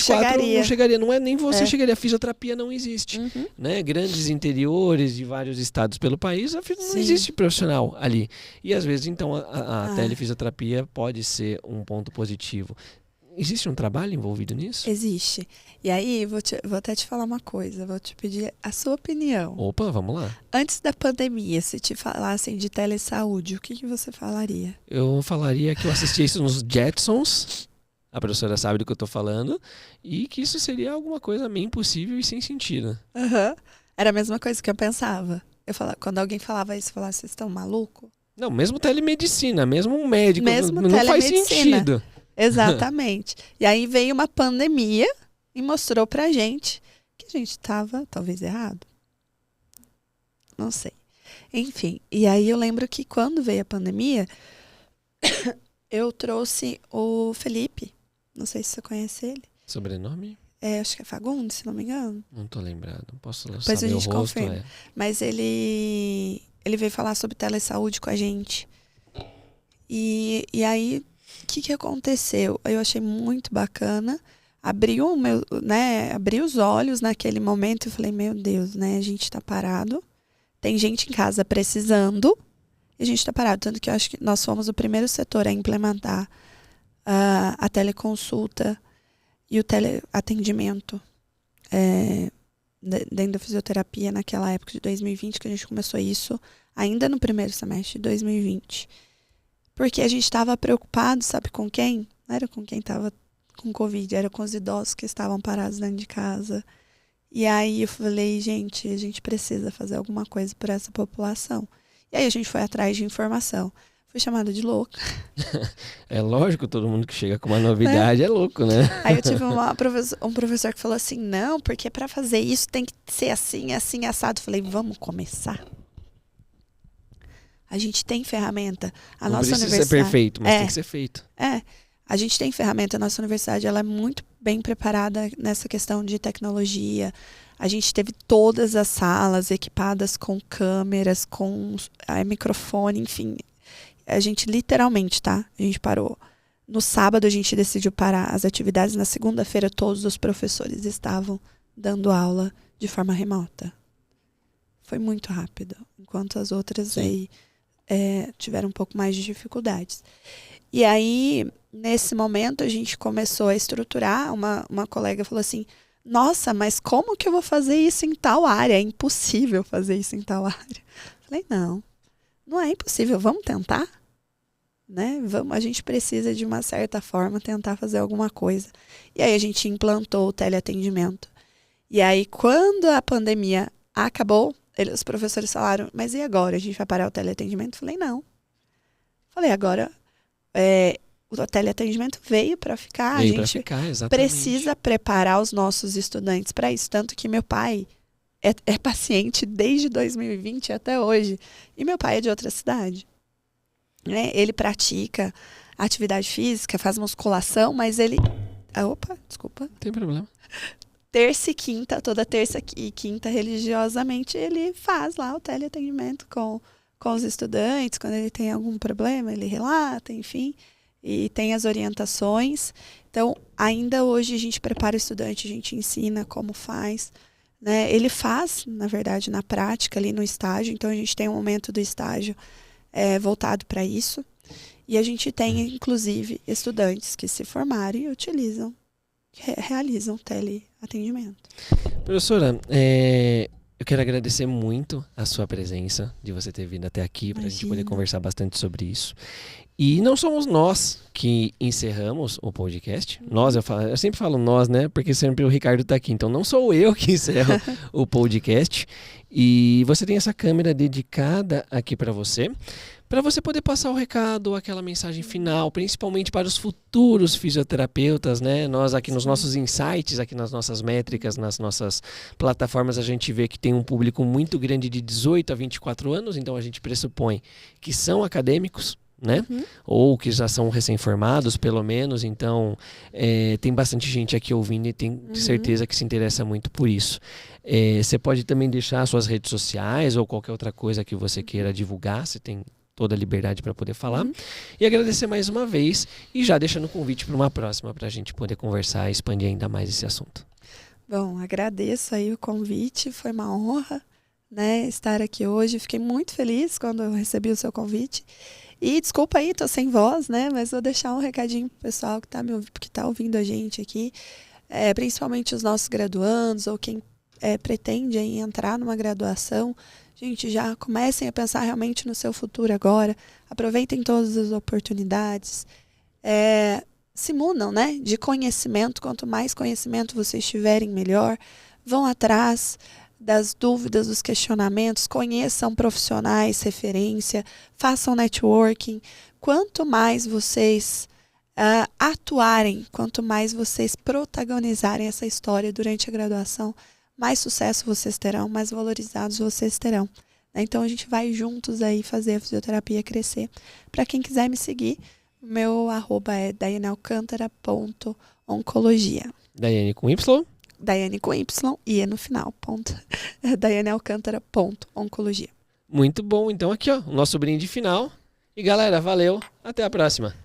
chegaria. Não é nem você chegaria. A fisioterapia não existe. Né? Grandes interiores de vários estados pelo país, não existe profissional ali. E às vezes, então, a telefisioterapia pode ser um ponto positivo. Existe um trabalho envolvido nisso? Existe. E aí, vou até te falar uma coisa, vou te pedir a sua opinião. Opa, vamos lá. Antes da pandemia, se te falassem de telesaúde, o que você falaria? Eu falaria que eu assisti isso nos Jetsons, a professora sabe do que eu estou falando, e que isso seria alguma coisa meio impossível e sem sentido. Era a mesma coisa que eu pensava. Quando alguém falava isso, eu falava, vocês estão malucos? Não, mesmo telemedicina, mesmo um médico, Mesmo não faz telemedicina. sentido. Exatamente. E aí veio uma pandemia e mostrou pra gente que a gente estava talvez errado. Não sei. Enfim, e aí eu lembro que quando veio a pandemia, eu trouxe o Felipe. Não sei se você conhece ele. Sobrenome? Acho que é Fagundes, se não me engano. Não tô lembrado. Posso Depois a saber o gente rosto? confirma. Mas ele veio falar sobre telesaúde com a gente. E aí, o que aconteceu? Eu achei muito bacana. Abriu os olhos naquele momento e falei, meu Deus, né? A gente tá parado. Tem gente em casa precisando e a gente tá parado. Tanto que eu acho que nós fomos o primeiro setor a implementar a teleconsulta e o teleatendimento dentro da fisioterapia naquela época de 2020, que a gente começou isso ainda no primeiro semestre de 2020. Porque a gente estava preocupado, sabe com quem? Não era com quem estava com Covid, era com os idosos que estavam parados dentro de casa. E aí eu falei, gente, a gente precisa fazer alguma coisa por essa população. E aí a gente foi atrás de informação. Fui chamada de louca. É lógico, todo mundo que chega com uma novidade é louco, né? Aí eu tive um professor que falou assim, não, porque para fazer isso tem que ser assim, assim, assado. Falei, vamos começar. A gente tem ferramenta. A Não nossa precisa universidade ser perfeito, mas tem que ser feito. A gente tem ferramenta. A nossa universidade ela é muito bem preparada nessa questão de tecnologia. A gente teve todas as salas equipadas com câmeras, com microfone, enfim. A gente literalmente, tá? A gente parou. No sábado a gente decidiu parar as atividades. Na segunda-feira todos os professores estavam dando aula de forma remota. Foi muito rápido. Enquanto as outras aí tiveram um pouco mais de dificuldades. E aí, nesse momento, a gente começou a estruturar. Uma colega falou assim, nossa, mas como que eu vou fazer isso em tal área? É impossível fazer isso em tal área. Falei, não é impossível, vamos tentar? Né? A gente precisa, de uma certa forma, tentar fazer alguma coisa. E aí a gente implantou o teleatendimento. E aí, quando a pandemia acabou, os professores falaram, mas e agora? A gente vai parar o teleatendimento? Falei, não. Falei, agora o teleatendimento veio para ficar. Veio a pra gente ficar, exatamente. precisa preparar os nossos estudantes para isso. Tanto que meu pai é paciente desde 2020 até hoje. E meu pai é de outra cidade. Né? Ele pratica atividade física, faz musculação, mas ele... Opa, desculpa. Não tem problema. Terça e quinta, toda terça e quinta, religiosamente, ele faz lá o teleatendimento com os estudantes. Quando ele tem algum problema, ele relata, enfim. E tem as orientações. Então, ainda hoje a gente prepara o estudante, a gente ensina como faz. Né? Ele faz, na verdade, na prática, ali no estágio. Então, a gente tem um momento do estágio voltado para isso. E a gente tem, inclusive, estudantes que se formaram e utilizam, realizam teleatendimento. Professora, eu quero agradecer muito a sua presença, de você ter vindo até aqui, para a gente poder conversar bastante sobre isso. E não somos nós que encerramos o podcast. Eu sempre falo nós, né? Porque sempre o Ricardo está aqui. Então não sou eu que encerro o podcast. E você tem essa câmera dedicada aqui para você poder passar o recado, aquela mensagem final, principalmente para os futuros fisioterapeutas, né? Nós aqui nos nossos insights, aqui nas nossas métricas, nas nossas plataformas, a gente vê que tem um público muito grande de 18 a 24 anos, então a gente pressupõe que são acadêmicos, né? Ou que já são recém-formados, pelo menos. Então, tem bastante gente aqui ouvindo e tem certeza que se interessa muito por isso. Você pode também deixar suas redes sociais ou qualquer outra coisa que você queira divulgar, você tem toda a liberdade para poder falar. E agradecer mais uma vez e já deixando o convite para uma próxima, para a gente poder conversar e expandir ainda mais esse assunto. Bom, agradeço aí o convite, foi uma honra, né, estar aqui hoje. Fiquei muito feliz quando eu recebi o seu convite. E desculpa aí, tô sem voz, né? Mas vou deixar um recadinho pro pessoal que tá ouvindo a gente aqui. Principalmente os nossos graduandos ou quem pretende aí entrar numa graduação. Gente, já comecem a pensar realmente no seu futuro agora. Aproveitem todas as oportunidades. Se munam, né? De conhecimento. Quanto mais conhecimento vocês tiverem, melhor. Vão atrás. das dúvidas, dos questionamentos, conheçam profissionais, referência, façam networking. Quanto mais vocês atuarem, quanto mais vocês protagonizarem essa história durante a graduação, mais sucesso vocês terão, mais valorizados vocês terão. Então a gente vai juntos aí fazer a fisioterapia crescer. Para quem quiser me seguir, meu @é daianealcantara.oncologia. Daiane com Y? Daiane com Y e no final, daianealcantara.oncologia. Muito bom. Então aqui, ó, o nosso brinde final. E galera, valeu. Até a próxima.